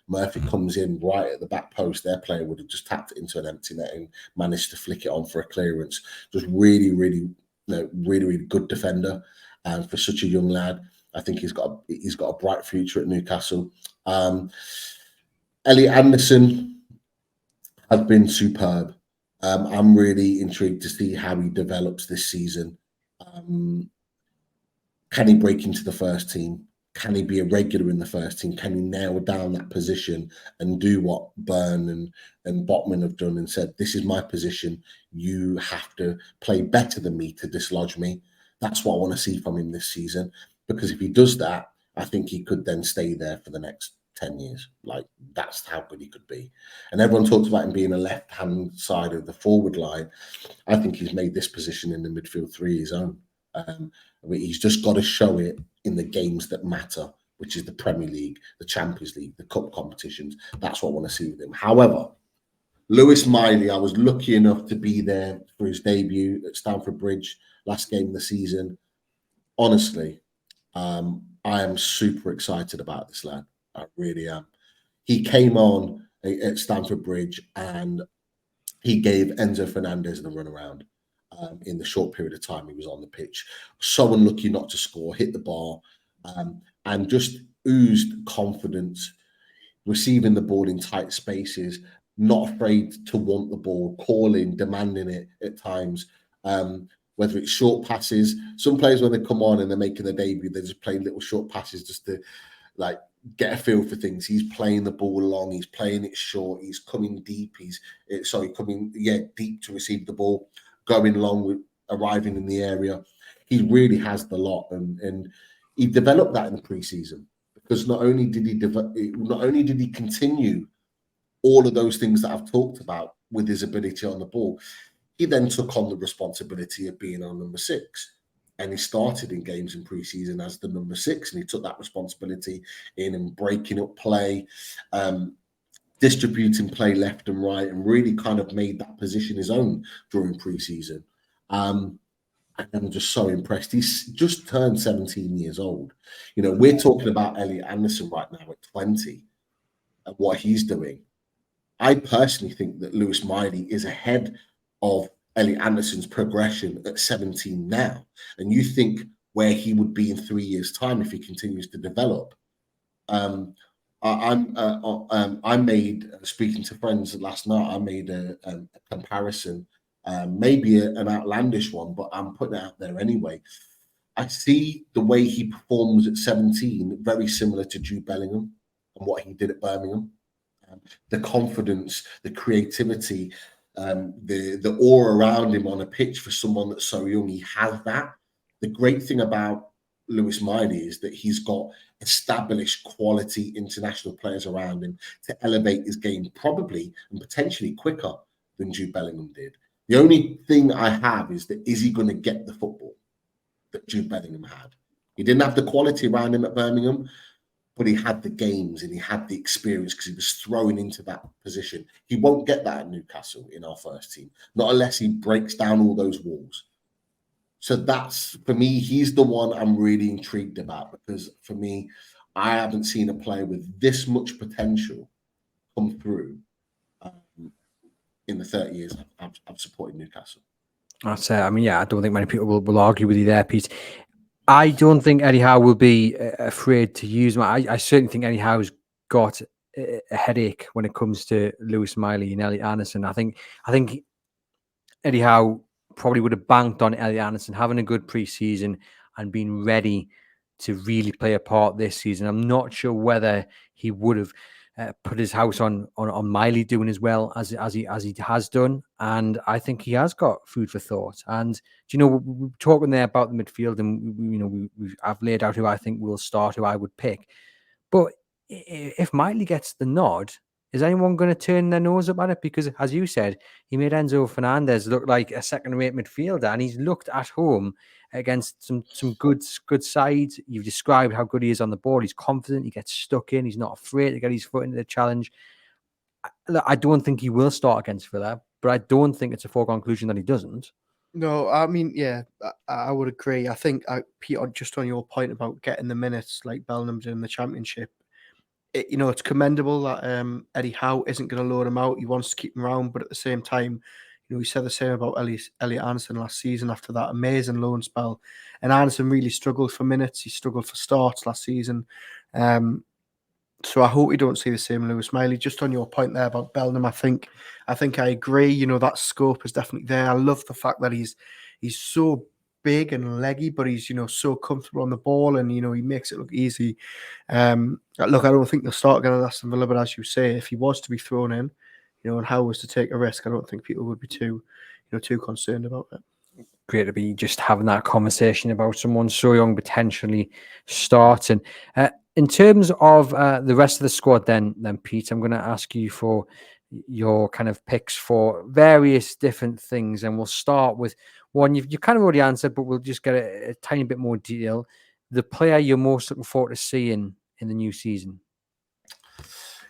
Speaker 2: Murphy comes in right at the back post. Their player would have just tapped it into an empty net and managed to flick it on for a clearance. Just really, really, really good defender, and for such a young lad, I think he's got a bright future at Newcastle. Elliot Anderson has been superb. I'm really intrigued to see how he develops this season. Can he break into the first team? Can he be a regular in the first team? Can he nail down that position and do what Byrne and Botman have done and said, this is my position. You have to play better than me to dislodge me. That's what I want to see from him this season. Because if he does that, I think he could then stay there for the next 10 years. Like, that's how good he could be. And everyone talks about him being a left-hand side of the forward line. I think he's made this position in the midfield three his own. He's just got to show it in the games that matter, which is the Premier League, the Champions League, the cup competitions. That's what I want to see with him. However, Lewis Miley, I was lucky enough to be there for his debut at Stamford Bridge, last game of the season. Honestly, I am super excited about this lad. I really am. He came on at Stamford Bridge and he gave Enzo Fernandez the runaround. In the short period of time he was on the pitch. So unlucky not to score, hit the bar, and just oozed confidence, receiving the ball in tight spaces, not afraid to want the ball, calling, demanding it at times, whether it's short passes. Some players, when they come on and they're making their debut, they're just playing little short passes just to like get a feel for things. He's playing the ball long, he's playing it short, he's coming deep, coming deep to receive the ball, going long with arriving in the area. He really has the lot, and he developed that in the pre-season, because not only did he continue all of those things that I've talked about with his ability on the ball, he then took on the responsibility of being on number 6. And he started in games in pre-season as the number 6, and he took that responsibility in and breaking up play, distributing play left and right, and really kind of made that position his own during pre-season. And I'm just so impressed. He's just turned 17 years old. You know, we're talking about Elliot Anderson right now at 20 and what he's doing. I personally think that Lewis Miley is ahead of Elliot Anderson's progression at 17 now. And you think where he would be in 3 years' time if he continues to develop. I made, speaking to friends last night, I made a comparison, maybe an outlandish one, but I'm putting it out there anyway. I see the way he performs at 17 very similar to Jude Bellingham and what he did at Birmingham. The confidence, the creativity, the aura around him on a pitch for someone that's so young, he has that. The great thing about Lewis Miley is that he's got established quality international players around him to elevate his game probably and potentially quicker than Jude Bellingham did. The only thing I have is he going to get the football that Jude Bellingham had? He didn't have the quality around him at Birmingham, but he had the games and he had the experience because he was thrown into that position. He won't get that at Newcastle in our first team, not unless he breaks down all those walls. So that's, for me, he's the one I'm really intrigued about, because for me, I haven't seen a player with this much potential come through in the 30 years I've supported Newcastle.
Speaker 1: That's I mean, yeah, I don't think many people will argue with you there, Pete. I don't think Eddie Howe will be afraid to use him. I certainly think Eddie Howe's got a headache when it comes to Lewis Miley and Elliot Anderson. I think Eddie Howe probably would have banked on Elliot Anderson having a good pre-season and being ready to really play a part this season. I'm not sure whether he would have put his house on Miley doing as well as he has done, and I think he has got food for thought. And you know, we're talking there about the midfield, and I've laid out who I think will start, who I would pick. But if Miley gets the nod, is anyone going to turn their nose up at it? Because, as you said, he made Enzo Fernandez look like a second-rate midfielder, and he's looked at home against some good sides. You've described how good he is on the ball. He's confident. He gets stuck in. He's not afraid to get his foot into the challenge. I don't think he will start against Villa, but I don't think it's a foregone conclusion that he doesn't.
Speaker 3: No, I mean, yeah, I would agree. I think, Peter, just on your point about getting the minutes like Bellingham did in the Championship, it's commendable that Eddie Howe isn't going to load him out. He wants to keep him around, but at the same time, he said the same about Elliot Anderson last season after that amazing loan spell. And Anderson really struggled for minutes. He struggled for starts last season. So I hope we don't see the same Lewis Miley. Just on your point there about Bellingham, I think I agree. You know, that scope is definitely there. I love the fact that he's so big and leggy, but he's, you know, so comfortable on the ball, and, you know, he makes it look easy. Look, I don't think they'll start again at Aston Villa, but as you say, if he was to be thrown in, you know, and Howe was to take a risk, I don't think people would be too concerned about it.
Speaker 1: Great to be just having that conversation about someone so young potentially starting. In terms of the rest of the squad, then Pete, I'm going to ask you for your kind of picks for various different things, and we'll start with one you kind of already answered, but we'll just get a tiny bit more detail. The player you're most looking forward to seeing in the new season.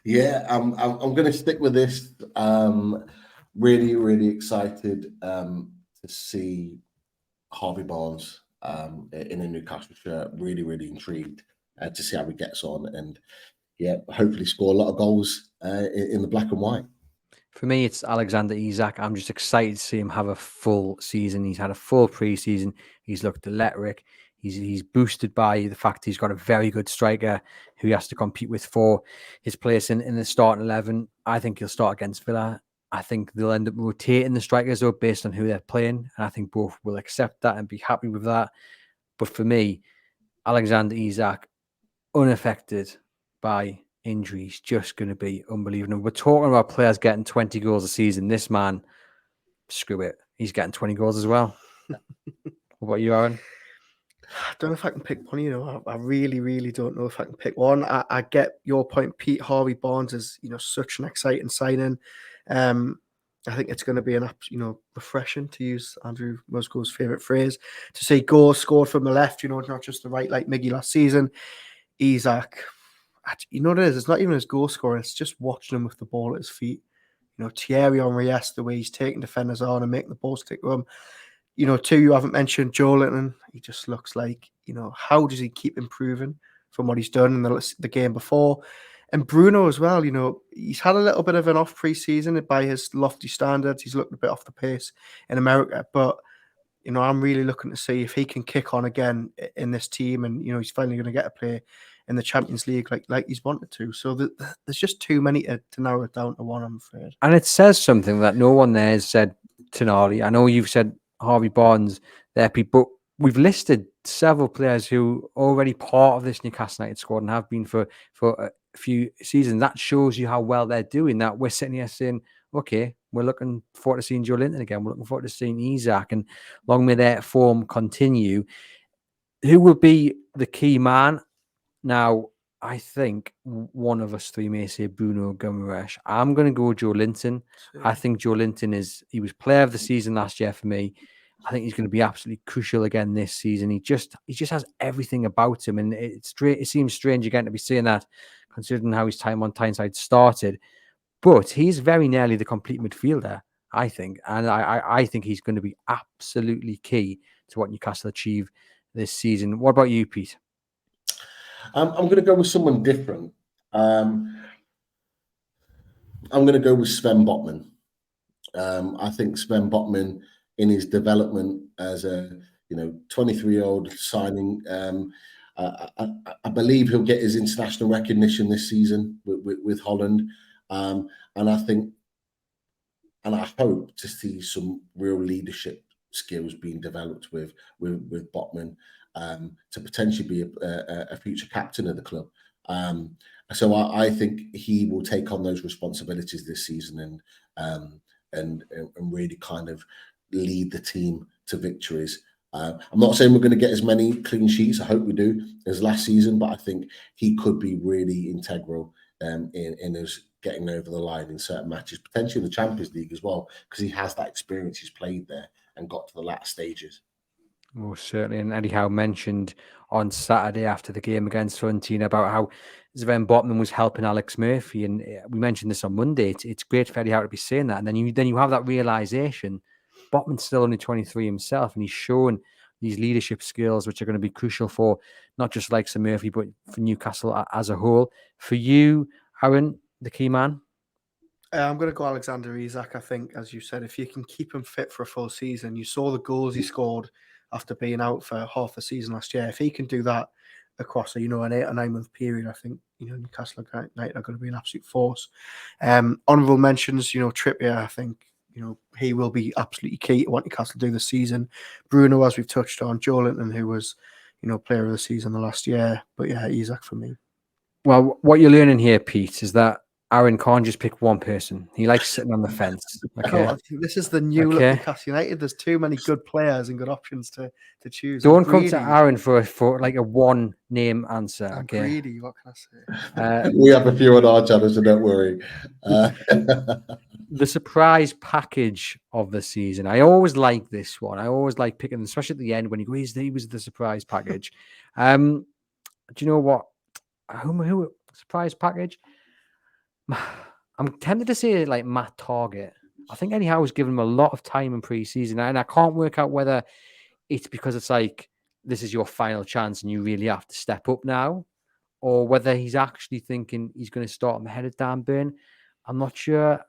Speaker 2: Yeah, I'm going to stick with this. Really, really excited to see Harvey Barnes in a Newcastle shirt. Really, really intrigued to see how he gets on, and yeah, hopefully score a lot of goals in the black and white.
Speaker 1: For me, it's Alexander Isak. I'm just excited to see him have a full season. He's had a full pre-season. He's looked electric. He's boosted by the fact he's got a very good striker who he has to compete with for his place in the starting 11. I think he'll start against Villa. I think they'll end up rotating the strikers though based on who they're playing, and I think both will accept that and be happy with that. But for me, Alexander Isak, unaffected by injuries, just going to be unbelievable. We're talking about players getting 20 goals a season. This man, screw it, he's getting 20 goals as well. What about you, Aaron?
Speaker 3: I don't know if I can pick one. You know, I really, really don't know if I can pick one. I get your point, Pete. Harvey Barnes is, you know, such an exciting signing. I think it's going to be refreshing, to use Andrew Musgrove's favourite phrase, to see goals scored from the left. You know, not just the right like Miggy last season. Isak, you know what it is? It's not even his goal scoring. It's just watching him with the ball at his feet. You know, Thierry Henry, the way he's taking defenders on and making the ball stick with him. You know, two you haven't mentioned, Joe Willock. He just looks like, you know, how does he keep improving from what he's done in the game before? And Bruno as well, you know, he's had a little bit of an off pre-season by his lofty standards. He's looked a bit off the pace in America, but, you know, I'm really looking to see if he can kick on again in this team, and, you know, he's finally going to get a play in the Champions League like he's wanted to. So there's just too many to narrow it down to one, I'm afraid.
Speaker 1: And it says something that no one there has said. Tonali, I know you've said Harvey Barnes there, Pete, but we've listed several players who are already part of this Newcastle United squad and have been for a few seasons. That shows you how well they're doing. That we're sitting here saying, okay, we're looking forward to seeing Joe Linton again. We're looking forward to seeing Isak, and long may their form continue. Who will be the key man? Now, I think one of us three may say Bruno Guimaraes. I'm going to go Joe Linton. I think Joe Linton he was player of the season last year for me. I think he's going to be absolutely crucial again this season. He just has everything about him, and it seems strange again to be saying that, considering how his time on Tyneside started. But he's very nearly the complete midfielder, I think, and I think he's going to be absolutely key to what Newcastle achieve this season. What about you, Pete?
Speaker 2: I'm going to go with someone different. I'm going to go with Sven Botman. I think Sven Botman, in his development as a 23-year-old signing, I believe he'll get his international recognition this season with Holland, and I hope to see some real leadership skills being developed with Botman, to potentially be a future captain of the club. So I think he will take on those responsibilities this season and really kind of lead the team to victories. I'm not saying we're going to get as many clean sheets, I hope we do, as last season, but I think he could be really integral in us getting over the line in certain matches, potentially in the Champions League as well, because he has that experience. He's played there and got to the latter stages.
Speaker 1: Most certainly. And Eddie Howe mentioned on Saturday after the game against Fiorentina about how Sven Botman was helping Alex Murphy. And we mentioned this on Monday. It's great for Eddie Howe to be saying that. And then you have that realization. Botman's still only 23 himself, and he's shown these leadership skills, which are going to be crucial for not just like Sir Murphy, but for Newcastle as a whole. For you, Aaron, the key man?
Speaker 3: I'm going to go Alexander Isak. I think, as you said, if you can keep him fit for a full season, you saw the goals he scored after being out for half a season last year. If he can do that across an 8 or 9 month period, I think Newcastle United are going to be an absolute force. Honourable mentions, Trippier, I think, he will be absolutely key to what Newcastle do this season. Bruno, as we've touched on, Joe Willock, who was, player of the season the last year. But yeah, Isak for me.
Speaker 1: Well, what you're learning here, Pete, is that Aaron can't just pick one person. He likes sitting on the fence. Okay.
Speaker 3: I think this is the new look Newcastle United. There's too many good players and good options to choose.
Speaker 1: Don't come to Aaron for like a one name answer.
Speaker 3: I'm
Speaker 1: okay.
Speaker 3: greedy. What can I
Speaker 2: say? We have a few on our channel, so don't worry.
Speaker 1: The surprise package of the season. I always like this one. I always like picking, especially at the end when you go, he was the surprise package. Do you know what? Who surprise package? I'm tempted to say like Matt Target. I think Eddie Howe has given him a lot of time in pre-season, and I can't work out whether it's because it's like this is your final chance and you really have to step up now, or whether he's actually thinking he's going to start him ahead of Dan Burn. I'm not sure.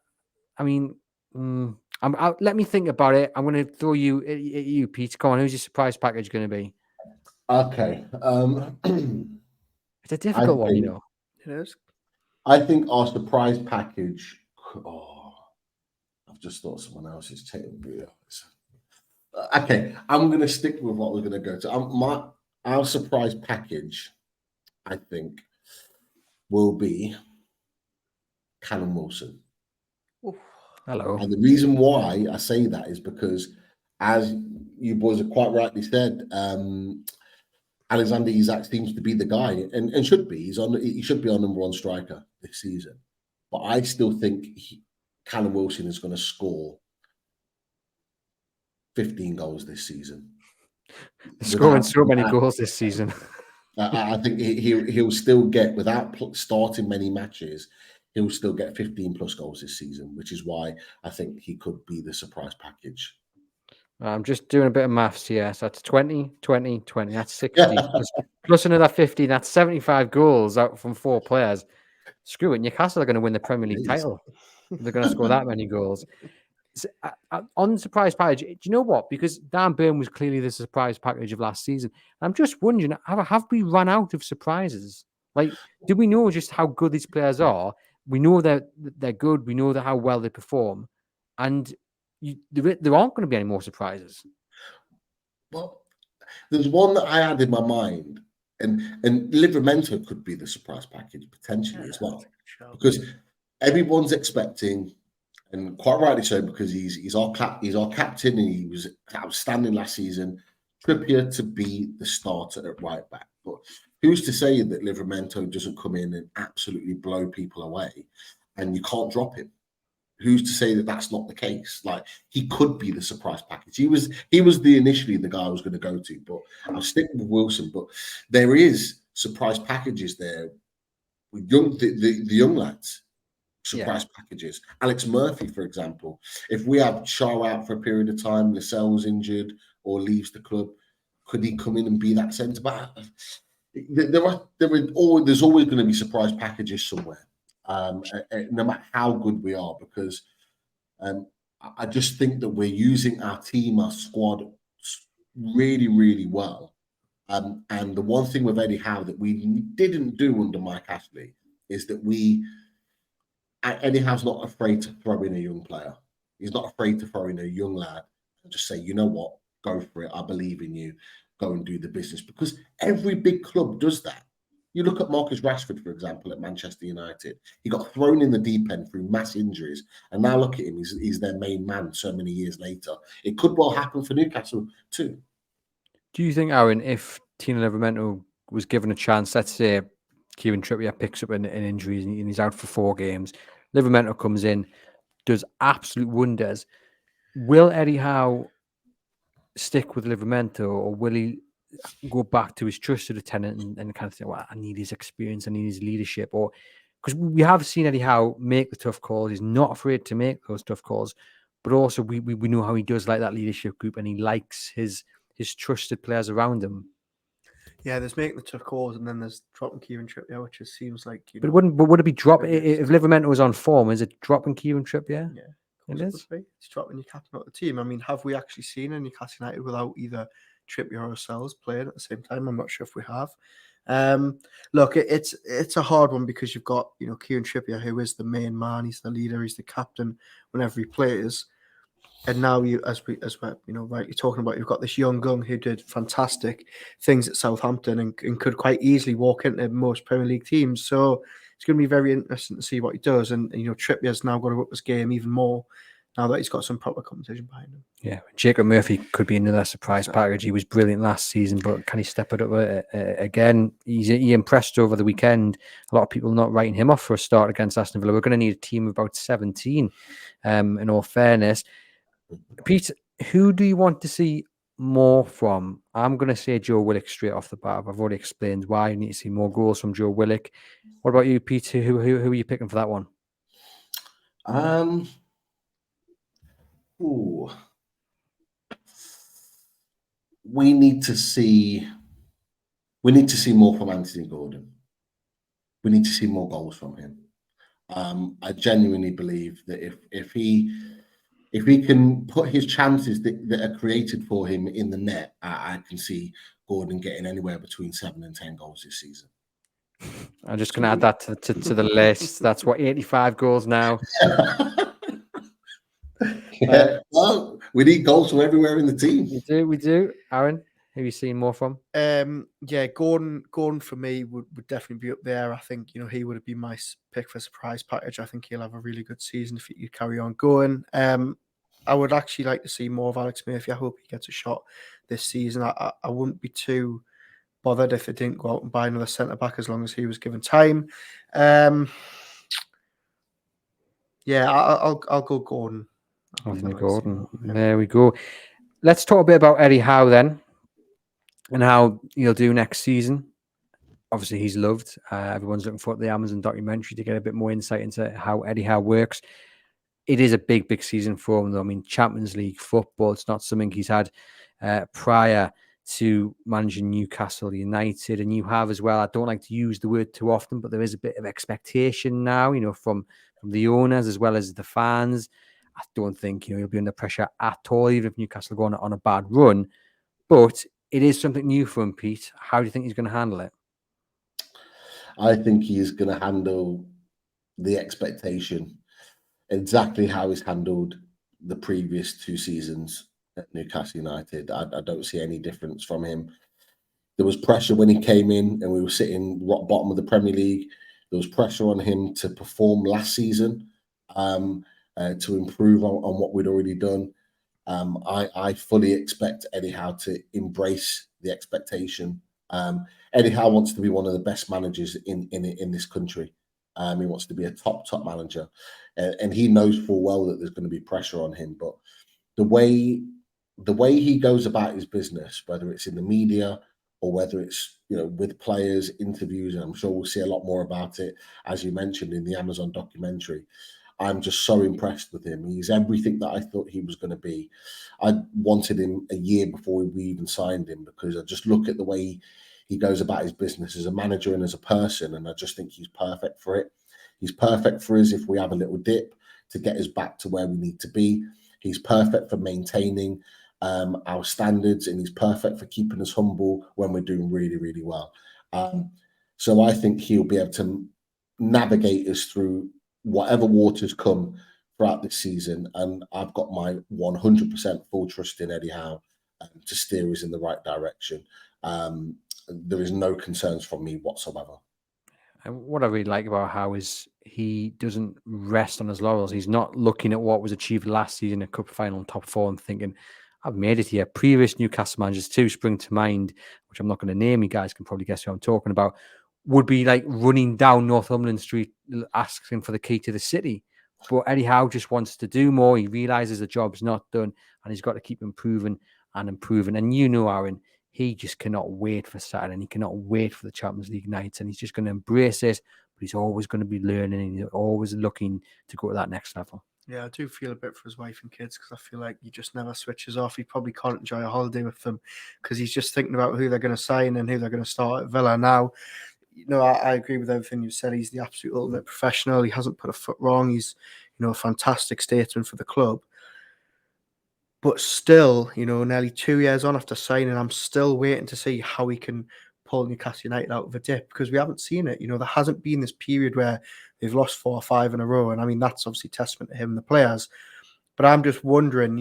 Speaker 1: I mean, let me think about it. I'm going to throw you, Pete. Come on, who's your surprise package going to be?
Speaker 2: Okay.
Speaker 1: It's a difficult one,
Speaker 3: It is.
Speaker 2: I think our surprise package. I've just thought someone else is taking me. Okay, I'm going to stick with what we're going to go to. Our surprise package, I think, will be Callum Wilson.
Speaker 1: Oof. Hello.
Speaker 2: And the reason why I say that is because, as you boys have quite rightly said, Alexander Isak seems to be the guy, and should be. He should be our number one striker this season. But I still think Callum Wilson is going to score 15 goals this season.
Speaker 1: Scoring so many goals this season.
Speaker 2: I think he'll still get, without starting many matches, he'll still get 15 plus goals this season, which is why I think he could be the surprise package.
Speaker 1: I'm just doing a bit of maths here. So that's 20, 20, 20. That's 60. plus another 50. That's 75 goals out from 4 players. Screw it. Newcastle are going to win the Premier League title. They're going to score that many goals. So, on the surprise package, do you know what? Because Dan Burn was clearly the surprise package of last season. I'm just wondering, have we run out of surprises? Like, do we know just how good these players are? We know that they're good. We know that how well they perform. And there aren't going to be any more surprises.
Speaker 2: Well, there's one that I had in my mind, and Livramento could be the surprise package potentially as well, because everyone's expecting, and quite rightly so, because he's our captain and he was outstanding last season, Trippier to be the starter at right back. But who's to say that Livramento doesn't come in and absolutely blow people away, and you can't drop him? Who's to say that that's not the case? Like, he could be the surprise package. He was initially the guy I was going to go to, but I'll stick with Wilson. But there is surprise packages there with the young lads. Surprise packages. Alex Murphy, for example. If we have Shaw out for a period of time, Lascelles injured or leaves the club, could he come in and be that centre back? There's always going to be surprise packages somewhere. No matter how good we are, because I just think that we're using our team, our squad, really, really well. And the one thing with Eddie Howe that we didn't do under Mike Ashley is that Eddie Howe's not afraid to throw in a young player. He's not afraid to throw in a young lad and just say, you know what, go for it. I believe in you. Go and do the business. Because every big club does that. You look at Marcus Rashford, for example, at Manchester United. He got thrown in the deep end through mass injuries. And now look at him. He's their main man so many years later. It could well happen for Newcastle too.
Speaker 1: Do you think, Aaron, if Tino Livramento was given a chance, let's say Kieran Trippier picks up an injury and he's out for 4 games, Livramento comes in, does absolute wonders, will Eddie Howe stick with Livramento, or will he go back to his trusted lieutenant and kind of say, well, I need his experience, I need his leadership? Or because we have seen Eddie Howe make the tough calls, he's not afraid to make those tough calls, but also we know how he does like that leadership group, and he likes his trusted players around him.
Speaker 3: Yeah, there's making the tough calls, and then there's dropping Kieran Trippier, which just seems like.
Speaker 1: But would it be dropping if Livramento was on form? Is it dropping Kieran Trippier?
Speaker 3: Yeah, it is. It's dropping your captain out of the team. I mean, have we actually seen any Newcastle United without either Trippier ourselves playing at the same time. I'm not sure if we have. Look, it's a hard one because you've got, you know, Kieran Trippier, who is the main man. He's the leader. He's the captain whenever he plays. And now as we're, you know, right, you're talking about, you've got this young gun who did fantastic things at Southampton and could quite easily walk into most Premier League teams. So it's going to be very interesting to see what he does. And you know, Trippier's now got to up his game even more now that he's got some proper competition behind him.
Speaker 1: Yeah, Jacob Murphy could be another surprise package. He was brilliant last season, but can he step it up again? He impressed over the weekend. A lot of people not writing him off for a start against Aston Villa. We're going to need a team of about 17, in all fairness. Pete, who do you want to see more from? I'm going to say Joe Willock straight off the bat. I've already explained why you need to see more goals from Joe Willock. What about you, Pete? Who are you picking for that one?
Speaker 2: We need to see more from Anthony Gordon. We need to see more goals from him. I genuinely believe that if he can put his chances that are created for him in the net, I can see Gordon getting anywhere between 7 and 10 goals this season.
Speaker 1: I'm just going to add that to the list. That's what, 85 goals now.
Speaker 2: Yeah, well, we need goals from everywhere in the team.
Speaker 1: We do. Aaron, who you seen more from?
Speaker 3: Yeah, Gordon for me would definitely be up there. I think, you know, he would have been my pick for surprise package. I think he'll have a really good season if he carry on going. I would actually like to see more of Alex Murphy. I hope he gets a shot this season. I wouldn't be too bothered if they didn't go out and buy another centre back as long as he was given time. Yeah, I'll go Gordon.
Speaker 1: Anthony Gordon. There we go. Let's talk a bit about Eddie Howe then, and how he'll do next season. Obviously, he's loved. Everyone's looking for the Amazon documentary to get a bit more insight into how Eddie Howe works. It is a big season for him, though. I mean, Champions League football, it's not something he's had prior to managing Newcastle United. And you have as well, I don't like to use the word too often, but there is a bit of expectation now, you know, from the owners as well as the fans. I don't think, you know, he'll be under pressure at all, even if Newcastle go on a bad run. But it is something new for him, Pete. How do you think he's going to handle it?
Speaker 2: I think he's going to handle the expectation exactly how he's handled the previous 2 seasons at Newcastle United. I don't see any difference from him. There was pressure when he came in and we were sitting rock bottom of the Premier League. There was pressure on him to perform last season, to improve on what we'd already done. I fully expect Eddie Howe to embrace the expectation. Eddie Howe wants to be one of the best managers in this country. He wants to be a top manager, and he knows full well that there's going to be pressure on him. But the way he goes about his business, whether it's in the media or whether it's, you know, with players, interviews, and I'm sure we'll see a lot more about it, as you mentioned in the Amazon documentary. I'm just so impressed with him. He's everything that I thought he was going to be. I wanted him a year before we even signed him because I just look at the way he goes about his business as a manager and as a person, and I just think he's perfect for it. He's perfect for us if we have a little dip to get us back to where we need to be. He's perfect for maintaining our standards, and he's perfect for keeping us humble when we're doing really, really well. So I think he'll be able to navigate us through whatever waters come throughout this season, and I've got my 100% full trust in Eddie Howe to steer us in the right direction. There is no concerns from me whatsoever.
Speaker 1: And what I really like about Howe is he doesn't rest on his laurels. He's not looking at what was achieved last season, a cup final and top 4, and thinking, I've made it here. Previous Newcastle managers too spring to mind, which I'm not going to name. You guys can probably guess who I'm talking about. Would be like running down Northumberland Street asking for the key to the city. But Eddie Howe just wants to do more. He realizes the job's not done and he's got to keep improving and improving. And you know, Aaron, he just cannot wait for Saturday and he cannot wait for the Champions League nights, and he's just going to embrace it. But he's always going to be learning and he's always looking to go to that next level.
Speaker 3: Yeah, I do feel a bit for his wife and kids because I feel like he just never switches off. He probably can't enjoy a holiday with them because he's just thinking about who they're going to sign and who they're going to start at Villa now. You know, I agree with everything you said. He's the absolute ultimate professional. He hasn't put a foot wrong. He's, you know, a fantastic statesman for the club. But still, nearly 2 years on after signing, I'm still waiting to see how he can pull Newcastle United out of a dip, because we haven't seen it. There hasn't been this period where they've lost 4 or 5 in a row. And I mean, that's obviously testament to him and the players. But I'm just wondering,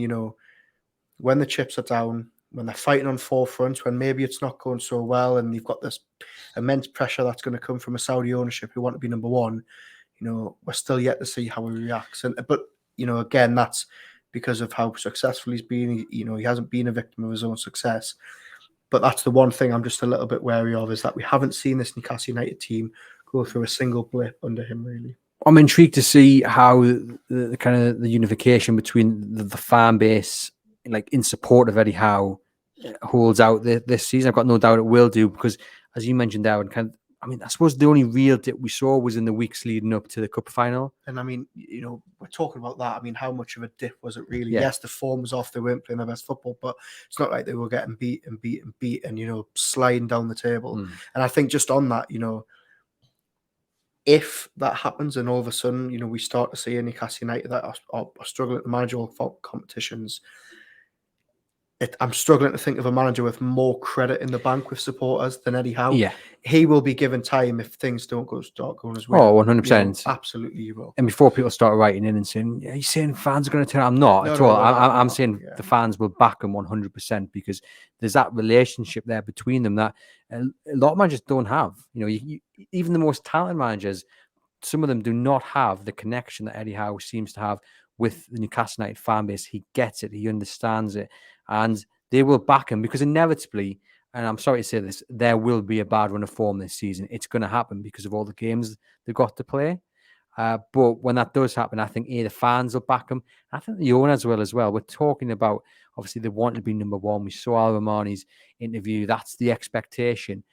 Speaker 3: when the chips are down, when they're fighting on 4 fronts, when maybe it's not going so well and you've got this immense pressure that's going to come from a Saudi ownership who want to be number one, we're still yet to see how he reacts. But again, that's because of how successful he's been. He hasn't been a victim of his own success. But that's the one thing I'm just a little bit wary of, is that we haven't seen this Newcastle United team go through a single blip under him, really.
Speaker 1: I'm intrigued to see how the kind of the unification between the fan base, like in support of Eddie Howe, holds out this season. I've got no doubt it will do, because, as you mentioned, Darren, I suppose the only real dip we saw was in the weeks leading up to the cup final.
Speaker 3: And I mean, we're talking about that. I mean, how much of a dip was it really?
Speaker 1: Yeah.
Speaker 3: Yes, the form was off. They weren't playing their best football, but it's not like they were getting beat and sliding down the table. And I think just on that, if that happens and all of a sudden, we start to see a Newcastle United that are struggling to manage all competitions, I'm struggling to think of a manager with more credit in the bank with supporters than Eddie Howe.
Speaker 1: Yeah.
Speaker 3: He will be given time if things start going as
Speaker 1: well.
Speaker 3: well.
Speaker 1: 100%.
Speaker 3: Absolutely, you will.
Speaker 1: And before people start writing in and saying, "Are you saying fans are going to turn?" I'm not at all. I'm saying the fans will back them 100%, because there's that relationship there between them that a lot of managers don't have. Even the most talented managers, some of them do not have the connection that Eddie Howe seems to have with the Newcastle United fan base. He gets it. He understands it. And they will back him, because inevitably, and I'm sorry to say this, there will be a bad run of form this season. It's going to happen because of all the games they've got to play. But when that does happen, I think the fans will back him. I think the owners will as well. We're talking about, obviously, they want to be number one. We saw Al-Romani's interview. That's the expectation.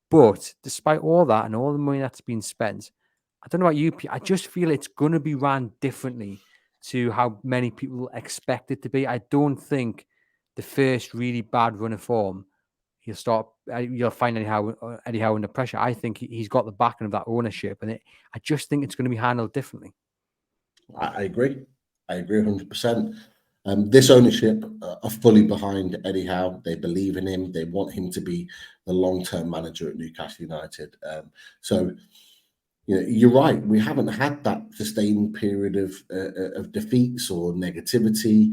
Speaker 1: But despite all that and all the money that's been spent, I don't know about you, I just feel it's going to be ran differently to how many people expect it to be. I don't think the first really bad run of form, you'll find Eddie Howe under pressure. I think he's got the backing of that ownership, and I just think it's going to be handled differently.
Speaker 2: I agree 100%. This ownership are fully behind Eddie Howe. They believe in him. They want him to be the long-term manager at Newcastle United. So you're right. We haven't had that sustained period of defeats or negativity,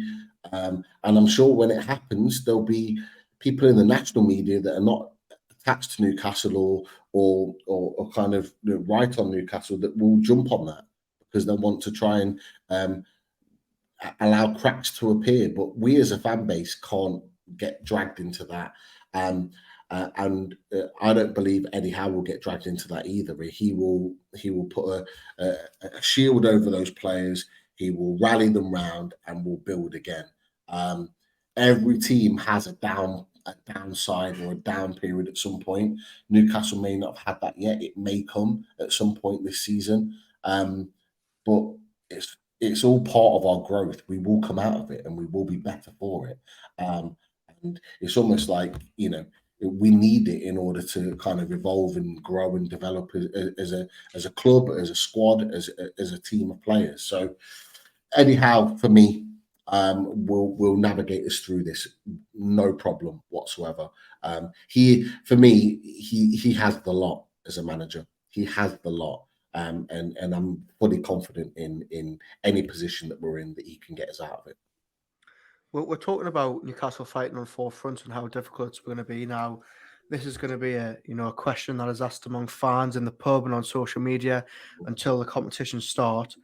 Speaker 2: and I'm sure when it happens, there'll be people in the national media that are not attached to Newcastle or kind of right on Newcastle that will jump on that, because they want to try and allow cracks to appear. But we as a fan base can't get dragged into that. And I don't believe Eddie Howe will get dragged into that either. He will put a shield over those players. He will rally them round and will build again. Every team has a downside or a down period at some point. Newcastle may not have had that yet. It may come at some point this season. But it's all part of our growth. We will come out of it and we will be better for it. And it's almost like, we need it in order to kind of evolve and grow and develop as a club, as a squad, as a team of players. So Eddie Howe, for me, will navigate us through this, no problem whatsoever. He has the lot as a manager. He has the lot. And I'm fully confident in any position that we're in that he can get us out of it.
Speaker 3: Well, we're talking about Newcastle fighting on 4 fronts and how difficult it's going to be. Now, this is going to be a question that is asked among fans in the pub and on social media until the competitions start.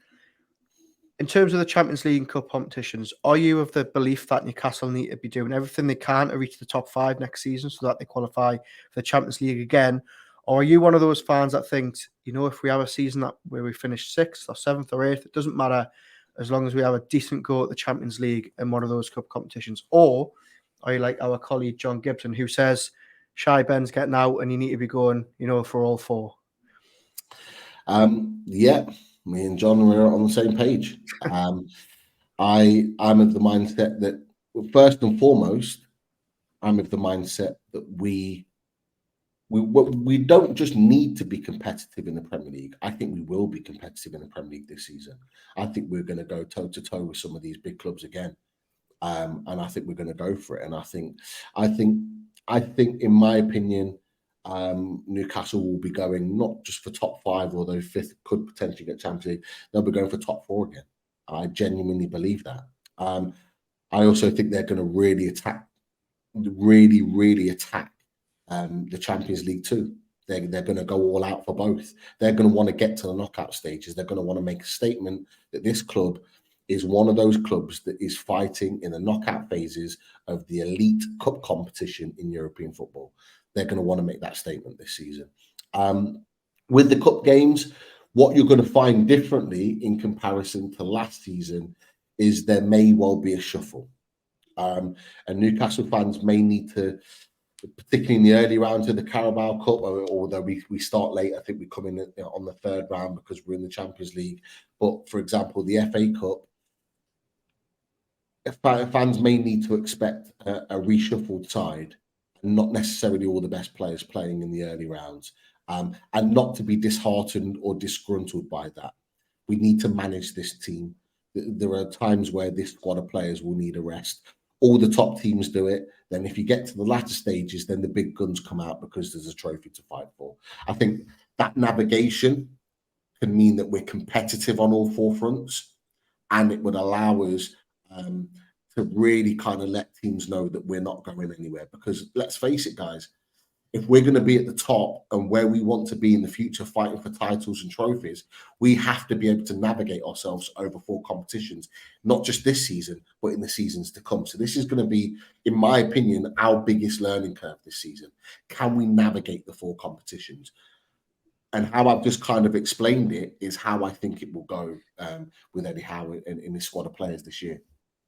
Speaker 3: In terms of the Champions League and Cup competitions, are you of the belief that Newcastle need to be doing everything they can to reach the top 5 next season so that they qualify for the Champions League again? Or are you one of those fans that thinks, if we have a season where we finish 6th or 7th or 8th, it doesn't matter as long as we have a decent go at the Champions League and one of those cup competitions? Or are you like our colleague John Gibson, who says Shy Ben's getting out and you need to be going, for all 4?
Speaker 2: Yeah, me and John are on the same page. I'm of the mindset that, first and foremost, I'm of the mindset that we don't just need to be competitive in the Premier League. I think we will be competitive in the Premier League this season. I think we're going to go toe-to-toe with some of these big clubs again. and I think we're going to go for it. And I think, in my opinion, Newcastle will be going not just for top 5, although 5th could potentially get Champions League. They'll be going for top 4 again. I genuinely believe that. I also think they're going to really attack the Champions League too. They're going to go all out for both. They're going to want to get to the knockout stages. They're going to want to make a statement that this club is one of those clubs that is fighting in the knockout phases of the elite cup competition in European football. They're going to want to make that statement this season. With the cup games, what you're going to find differently in comparison to last season is there may well be a shuffle. And Newcastle fans may need to, particularly in the early rounds of the Carabao Cup, although we start late. I think we come in on the 3rd round because we're in the Champions League. But for example, the FA Cup, fans may need to expect a reshuffled side, and not necessarily all the best players playing in the early rounds, and not to be disheartened or disgruntled by that. We need to manage this team. There are times where this squad of players will need a rest. All the top teams do it. Then if you get to the latter stages, then the big guns come out because there's a trophy to fight for. I think that navigation can mean that we're competitive on all 4 fronts, and it would allow us to really kind of let teams know that we're not going anywhere. Because let's face it, guys, if we're going to be at the top and where we want to be in the future, fighting for titles and trophies, we have to be able to navigate ourselves over 4 competitions, not just this season, but in the seasons to come. So this is going to be, in my opinion, our biggest learning curve this season. Can we navigate the 4 competitions? And how I've just kind of explained it is how I think it will go with Eddie Howe in his squad of players this year.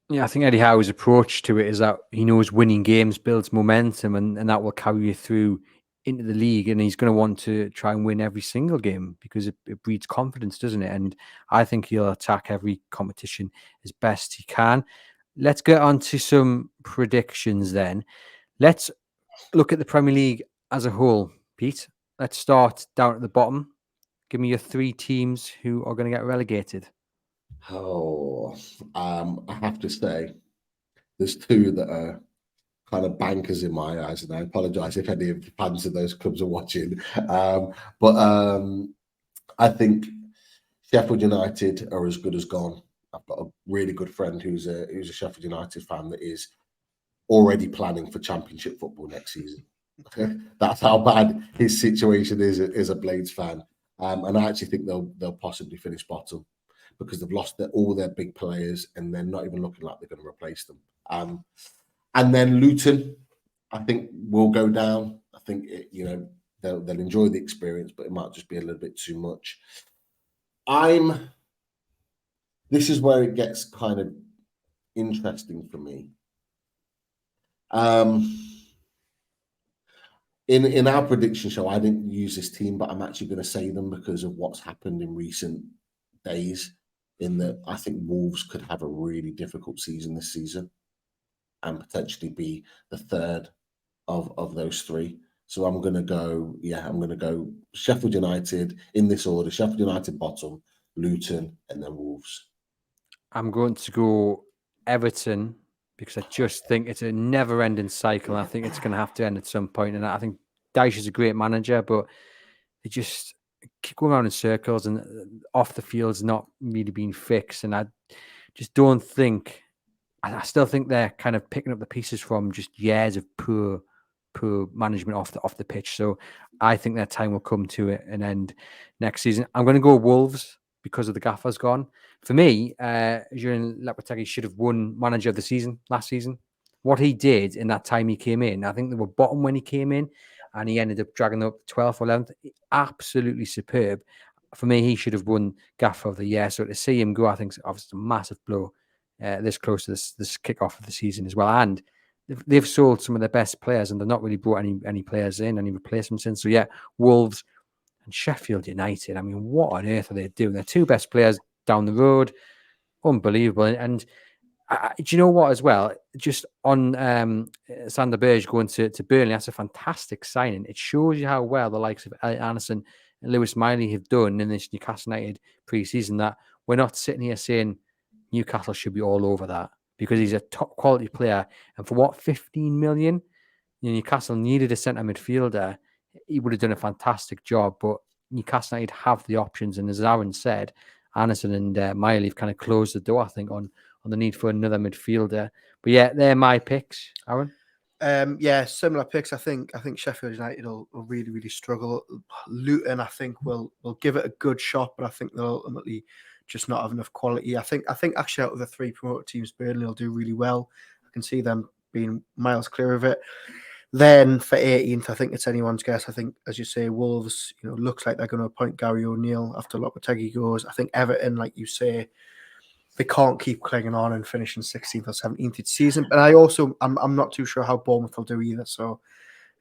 Speaker 1: Yeah, I think Eddie Howe's approach to it is that he knows winning games builds momentum, and that will carry you through into the league. And he's going to want to try and win every single game because it breeds confidence, doesn't it? And I think he'll attack every competition as best he can. Let's get on to some predictions then. Let's look at the Premier League as a whole, Pete. Let's start down at the bottom. Give me your 3 teams who are going to get relegated.
Speaker 2: I have to say, there's 2 that are kind of bankers in my eyes, and I apologise if any of the fans of those clubs are watching. But I think Sheffield United are as good as gone. I've got a really good friend who's a Sheffield United fan that is already planning for Championship football next season. That's how bad his situation is as a Blades fan. And I actually think they'll possibly finish bottom, because they've lost all their big players and they're not even looking like they're going to replace them. And then Luton, I think, will go down. I think they'll enjoy the experience, but it might just be a little bit too much. This is where it gets kind of interesting for me. In our prediction show, I didn't use this team, but I'm actually going to say them because of what's happened in recent days. In that, I think Wolves could have a really difficult season this season, and potentially be the 3rd of those 3. So I'm going to go Sheffield United in this order: Sheffield United bottom, Luton, and then Wolves.
Speaker 1: I'm going to go Everton, because I just think it's a never-ending cycle. And I think it's going to have to end at some point. And I think Dyche is a great manager, but they just keep going around in circles, and off the field's not really being fixed. And I just don't think. I still think they're kind of picking up the pieces from just years of poor management off the pitch. So I think their time will come to an end next season. I'm going to go Wolves because of the gaffer's gone. For me, Julian Lopetegui should have won Manager of the Season last season. What he did in that time he came in, I think they were bottom when he came in, and he ended up dragging up 12th or 11th. Absolutely superb. For me, he should have won Gaffer of the Year. So to see him go, I think, is obviously a massive blow this close to this kickoff of the season as well. And they've sold some of their best players, and they've not really brought any players in, any replacements in. So yeah, Wolves and Sheffield United. I mean, what on earth are they doing? Their 2 best players down the road, unbelievable. And do you know what as well? Just on Sander Berge going to Burnley, that's a fantastic signing. It shows you how well the likes of Elliot Anderson and Lewis Miley have done in this Newcastle United pre-season, that we're not sitting here saying Newcastle should be all over that. because he's a top quality player. And for what, 15 million? Newcastle needed a centre midfielder. He would have done a fantastic job, but Newcastle United have the options. And as Aaron said, Anderson and Miley have kind of closed the door, I think, on the need for another midfielder. But yeah, they're my picks, Aaron.
Speaker 3: Yeah, similar picks. I think Sheffield United will really, really struggle. Luton, I think, will give it a good shot, but I think they'll ultimately just not have enough quality. I think actually out of the 3 promoted teams, Burnley will do really well. I can see them being miles clear of it. Then for 18th, I think it's anyone's guess. I think, as you say, Wolves, looks like they're going to appoint Gary O'Neill after Lopetegui goes. I think Everton, like you say, they can't keep clinging on and finishing 16th or 17th each season. But I'm not too sure how Bournemouth will do either. So,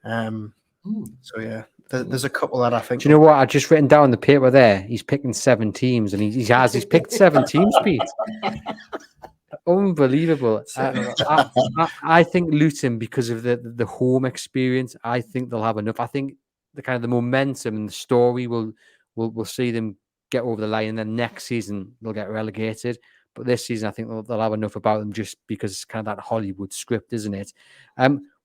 Speaker 3: yeah, there's a couple that I think.
Speaker 1: Do you know what? I just written down the paper there. He's picking 7 teams, and he's picked 7 teams, Pete. Unbelievable. I think Luton, because of the home experience, I think they'll have enough. I think the kind of the momentum and the story will see them get over the line, and then next season they'll get relegated. But this season, I think they'll have enough about them just because it's kind of that Hollywood script, isn't it?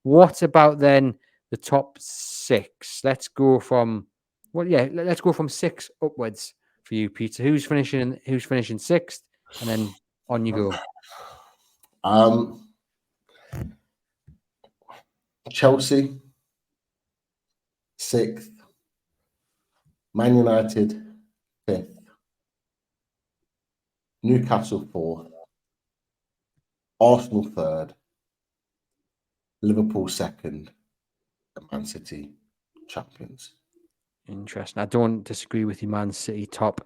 Speaker 1: What about then the top 6? Let's go from let's go from 6 upwards for you, Peter. Who's finishing 6th, and then on you go.
Speaker 2: Chelsea 6th, Man United 5th, Newcastle 4th, Arsenal 3rd, Liverpool 2nd, and Man City champions.
Speaker 1: Interesting. I don't disagree with you, Man City top.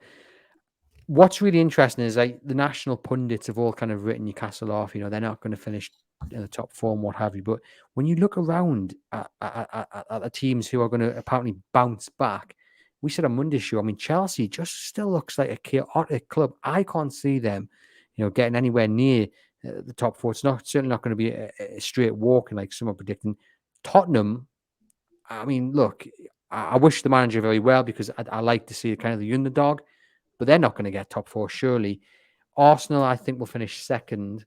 Speaker 1: What's really interesting is like the national pundits have all kind of written Newcastle off. They're not going to finish in the top 4 and what have you. But when you look around at the teams who are going to apparently bounce back, we said on Monday's show, I mean, Chelsea just still looks like a chaotic club. I can't see them, getting anywhere near the top 4. It's certainly not going to be a straight walk, like some are predicting. Tottenham, I mean, look, I wish the manager very well because I like to see kind of the underdog, but they're not going to get top 4 surely. Arsenal, I think, will finish 2nd.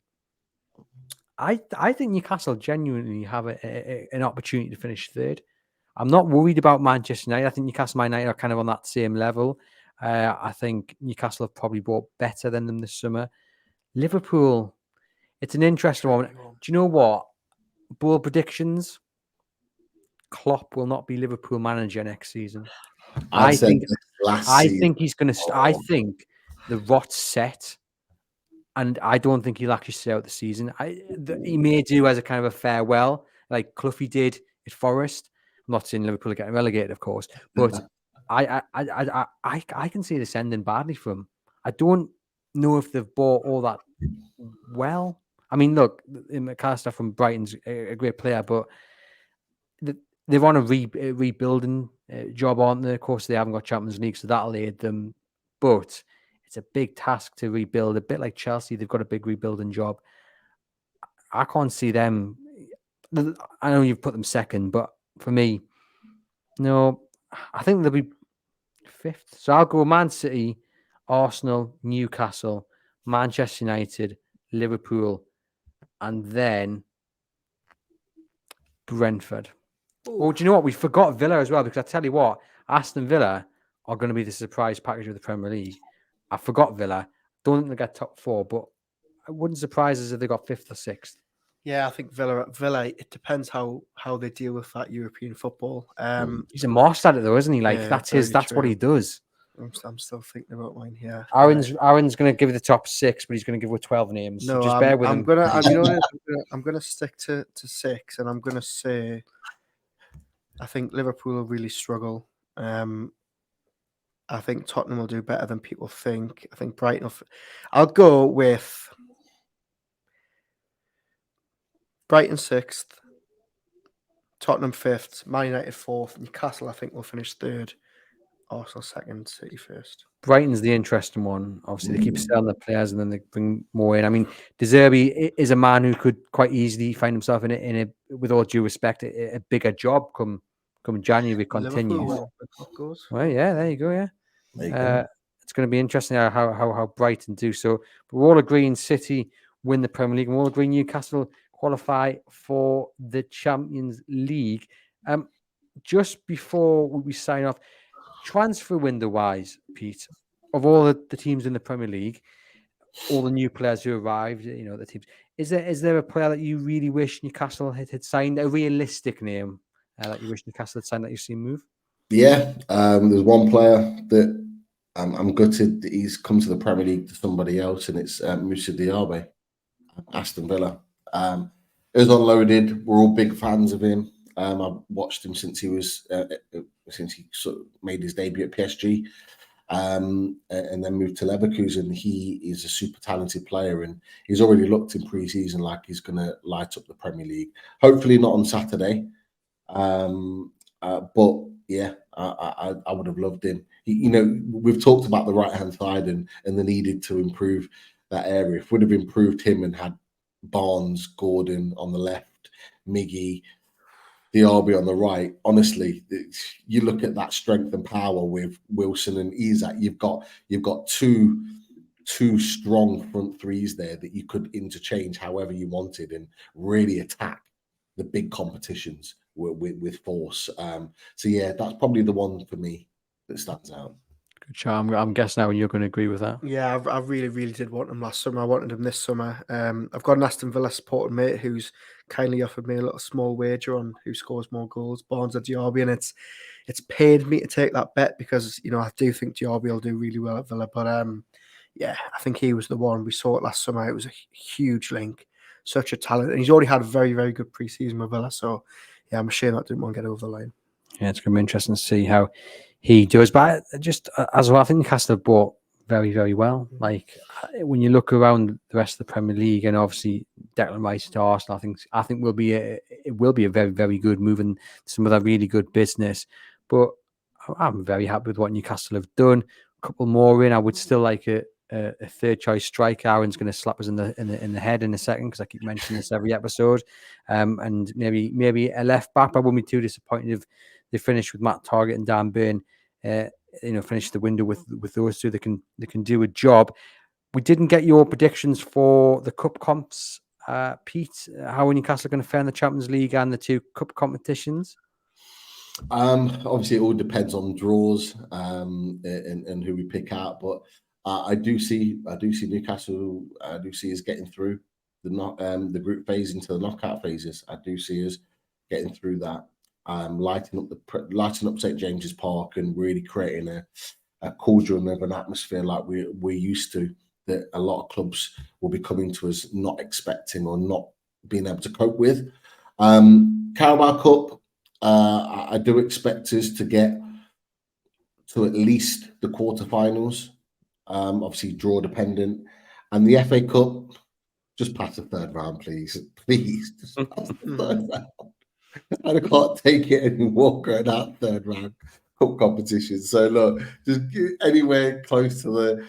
Speaker 1: I think Newcastle genuinely have an opportunity to finish 3rd. I'm not worried about Manchester United. I think Newcastle and Man United are kind of on that same level. I think Newcastle have probably bought better than them this summer. Liverpool, it's an interesting one. Do you know what? Bold predictions. Klopp will not be Liverpool manager next season. I think he's going to. I think the rot's set, and I don't think he'll actually stay out the season. He may do as a kind of a farewell, like Cloughy did at Forest. I'm not saying Liverpool are getting relegated, of course, but I can see this ending badly for him. I don't know if they've bought all that well. I mean, look, McAllister from Brighton's a great player, but they're on a rebuilding job, aren't they? Of course, they haven't got Champions League, so that'll aid them. But it's a big task to rebuild. A bit like Chelsea, they've got a big rebuilding job. I can't see them. I know you've put them 2nd, but for me, no, I think they'll be 5th. So I'll go Man City, Arsenal, Newcastle, Manchester United, Liverpool, and then Brentford. Oh, do you know what? We forgot Villa as well, because I tell you what, Aston Villa are going to be the surprise package of the Premier League. I forgot Villa. Don't think they got top 4, but it wouldn't surprise us if they got 5th or 6th.
Speaker 3: Yeah, I think Villa. It depends how they deal with that European football.
Speaker 1: He's a master at it, though, isn't he? Like that's what he does.
Speaker 3: I'm still thinking about mine here.
Speaker 1: Aaron's going to give the top 6, but he's going to give with 12 names.
Speaker 3: No,
Speaker 1: so just bear with him.
Speaker 3: I'm gonna stick to 6, and I'm gonna say I think Liverpool will really struggle. I think Tottenham will do better than people think. I think Brighton. I'll go with Brighton 6th, Tottenham 5th, Man United 4th, Newcastle I think will finish 3rd, Arsenal 2nd, City 1st.
Speaker 1: Brighton's the interesting one. Obviously, they keep selling the players and then they bring more in. I mean, De Zerbi is a man who could quite easily find himself in a with all due respect, a bigger job come January continues. Well, yeah, there you go. Yeah, it's going to be interesting how Brighton do so. But we're all agreeing City win the Premier League, and we'll agree Newcastle qualify for the Champions League. Just before we sign off, transfer window wise, Pete, of all the teams in the Premier League, all the new players who arrived, the teams, is there a player that you really wish Newcastle had signed, a realistic name that you wish Newcastle had signed that you've seen move?
Speaker 2: Yeah, there's one player that I'm gutted that he's come to the Premier League to somebody else, and it's Moussa Diaby, Aston Villa. He was unloaded. We're all big fans of him. I've watched him since he sort of made his debut at PSG, and then moved to Leverkusen. He is a super talented player, and he's already looked in pre-season like he's going to light up the Premier League. Hopefully not on Saturday, but yeah, I would have loved him. We've talked about the right-hand side and the needed to improve that area. If we'd have improved him and had Barnes, Gordon on the left, Miggy, Diaby on the right, honestly, you look at that strength and power with Wilson and Isak. You've got two strong front threes there that you could interchange however you wanted and really attack the big competitions with force. So yeah, that's probably the one for me that stands out.
Speaker 1: Good job. I'm guessing now you're going to agree with that.
Speaker 3: Yeah, I really, really did want him last summer. I wanted him this summer. I've got an Aston Villa supporting mate who's kindly offered me a little small wager on who scores more goals, Barnes or Diaby, and it's paid me to take that bet because I do think Diaby will do really well at Villa. But yeah, I think he was the one. We saw it last summer. It was a huge link, such a talent, and he's already had a very, very good pre-season with Villa. So yeah, I'm ashamed that didn't want to get over the line.
Speaker 1: Yeah, it's going to be interesting to see how he does. But just as well, I think Newcastle have bought very, very well. Like when you look around the rest of the Premier League, and obviously Declan Rice to Arsenal, I think it will be a very, very good move and some of that really good business. But I'm very happy with what Newcastle have done. A couple more in, I would still like a third choice striker. Aaron's going to slap us in the head in a second because I keep mentioning this every episode. And maybe a left back. I wouldn't be too disappointed if they finish with Matt Targett and Dan Burn. Finish the window with those two. They can do a job. We didn't get your predictions for the cup comps, Pete. How are Newcastle going to fare in the Champions League and the two cup competitions?
Speaker 2: Obviously, it all depends on draws and who we pick out. But I do see Newcastle. I do see us getting through the group phase into the knockout phases. I do see us getting through that. Lighting up St James's Park and really creating a cauldron of an atmosphere like we're used to, that a lot of clubs will be coming to us not expecting or not being able to cope with. Carabao Cup, I do expect us to get to at least the quarterfinals, obviously draw dependent, and the FA Cup, just pass the third round, please, just pass the third round. I can't take it anymore going out third round cup competition. So look, just anywhere close to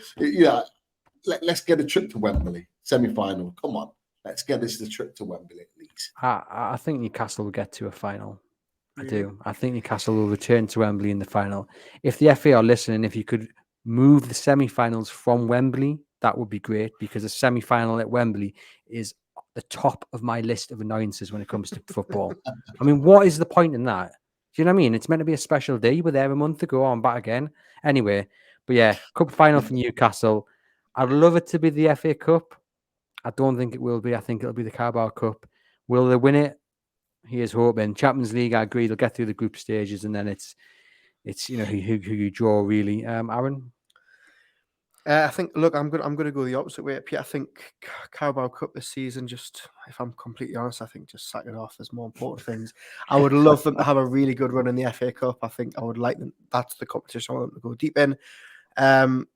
Speaker 2: let's get a trip to Wembley semi-final. Come on, let's get us the trip to Wembley at least.
Speaker 1: I think Newcastle will get to a final. I do. I think Newcastle will return to Wembley in the final. If the FA are listening, if you could move the semi-finals from Wembley, that would be great, because a semi-final at Wembley is the top of my list of annoyances when it comes to football. I mean, what is the point in that? Do you know what I mean? It's meant to be a special day. You were there a month ago. I'm back again. Anyway, but yeah, cup final for Newcastle. I'd love it to be the FA Cup. I don't think it will be. I think it'll be the Carabao Cup. Will they win it? Here's hoping. Champions League, I agree. They'll get through the group stages, and then it's who you draw really. Aaron.
Speaker 3: I think. Look, I'm going to go the opposite way. I think Carabao Cup this season. Just, if I'm completely honest, I think just sack it off. There's more important things. I would love them to have a really good run in the FA Cup. I think I would like them. That's the competition I want them to go deep in.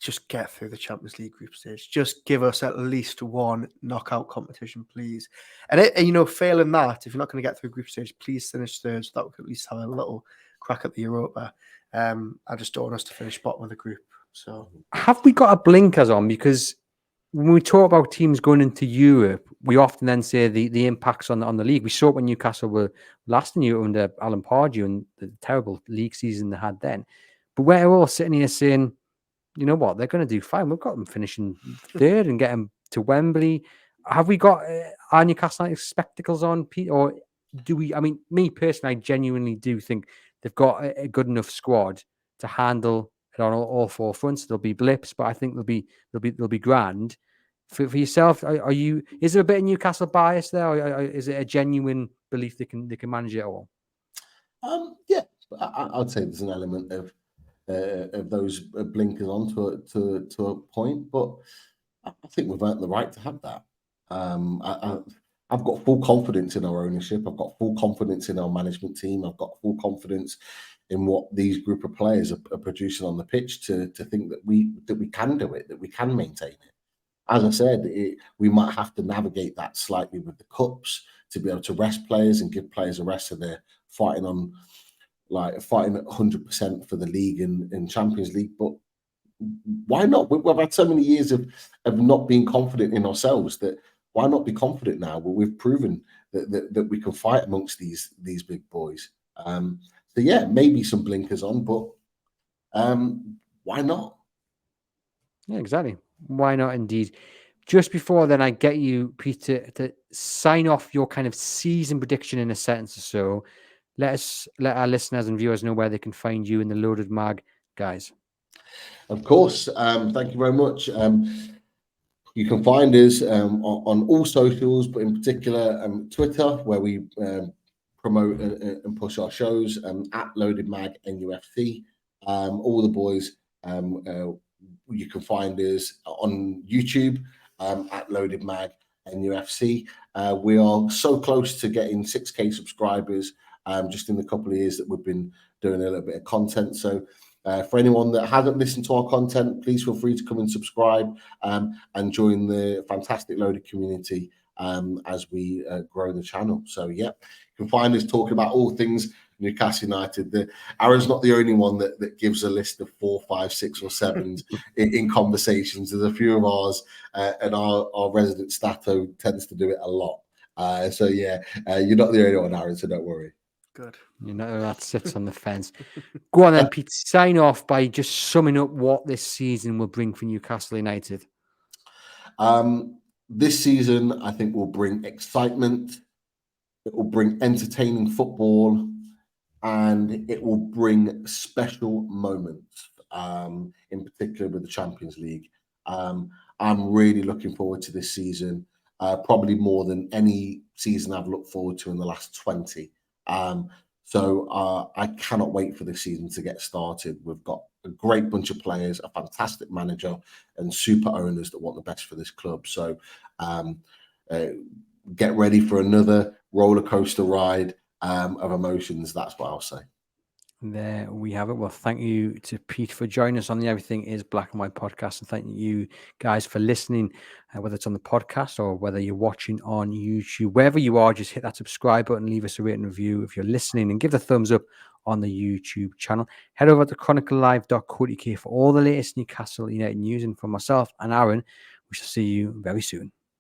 Speaker 3: Just get through the Champions League group stage. Just give us at least one knockout competition, please. And failing that, if you're not going to get through group stage, please finish third, so that we can at least have a little crack at the Europa. I just don't want us to finish bottom of the group. So,
Speaker 1: have we got a blinkers on? Because when we talk about teams going into Europe, we often then say the impacts on the league. We saw it when Newcastle were last in Europe under Alan Pardew and the terrible league season they had then. But we're all sitting here saying, you know what, they're going to do fine. We've got them finishing third and getting to Wembley. Have we got our Newcastle United spectacles on, Pete, or do we? I mean, me personally, I genuinely do think they've got a good enough squad to handle it on all four fronts. There'll be blips, but I think they'll be grand. For yourself, are you? Is there a bit of Newcastle bias there, or is it a genuine belief they can manage it all?
Speaker 2: Yeah, I'd say there's an element of those blinkers on to a point, but I think we've earned the right to have that. I've got full confidence in our ownership. I've got full confidence in our management team. I've got full confidence in what these group of players are producing on the pitch to think that we can do it, that we can maintain it. As I said, we might have to navigate that slightly with the cups to be able to rest players and give players a rest so they're fighting at 100% for the league and Champions League. But why not? We've had so many years of not being confident in ourselves that why not be confident now? Well, we've proven that we can fight amongst these big boys. So yeah, maybe some blinkers on, but why not?
Speaker 1: Yeah, exactly. Why not, indeed. Just before then, I get you, Peter, to sign off your kind of season prediction in a sentence or so. Let our listeners and viewers know where they can find you in the Loaded Mag, guys.
Speaker 2: Of course. Thank you very much. You can find us on all socials, but in particular Twitter, where we promote and push our shows at Loaded Mag NUFC. All the boys, you can find us on YouTube at Loaded Mag NUFC. We are so close to getting 6K subscribers just in the couple of years that we've been doing a little bit of content. So for anyone that hasn't listened to our content, please feel free to come and subscribe and join the fantastic Loaded community as we grow the channel. So yeah, you can find us talking about all things Newcastle United. Aaron's not the only one that gives a list of 4, 5, 6, or 7s in conversations. There's a few of ours, and our resident Stato tends to do it a lot. So yeah, you're not the only one, Aaron, so don't worry.
Speaker 3: Good.
Speaker 1: You know, that sits on the fence. Go on then, Pete. Sign off by just summing up what this season will bring for Newcastle United.
Speaker 2: This season, I think, will bring excitement. It will bring entertaining football, and it will bring special moments, in particular with the Champions League. I'm really looking forward to this season, probably more than any season I've looked forward to in the last 20. So I cannot wait for this season to get started. We've got a great bunch of players, a fantastic manager, and super owners that want the best for this club. So get ready for another roller coaster ride of emotions. That's what I'll say.
Speaker 1: There we have it. Well, thank you to Pete for joining us on the Everything is Black and White podcast. And thank you guys for listening, whether it's on the podcast or whether you're watching on YouTube. Wherever you are, just hit that subscribe button, leave us a rating review if you're listening, and give the thumbs up on the YouTube channel. Head over to chroniclelive.co.uk for all the latest Newcastle United news. And for myself and Aaron, we shall see you very soon.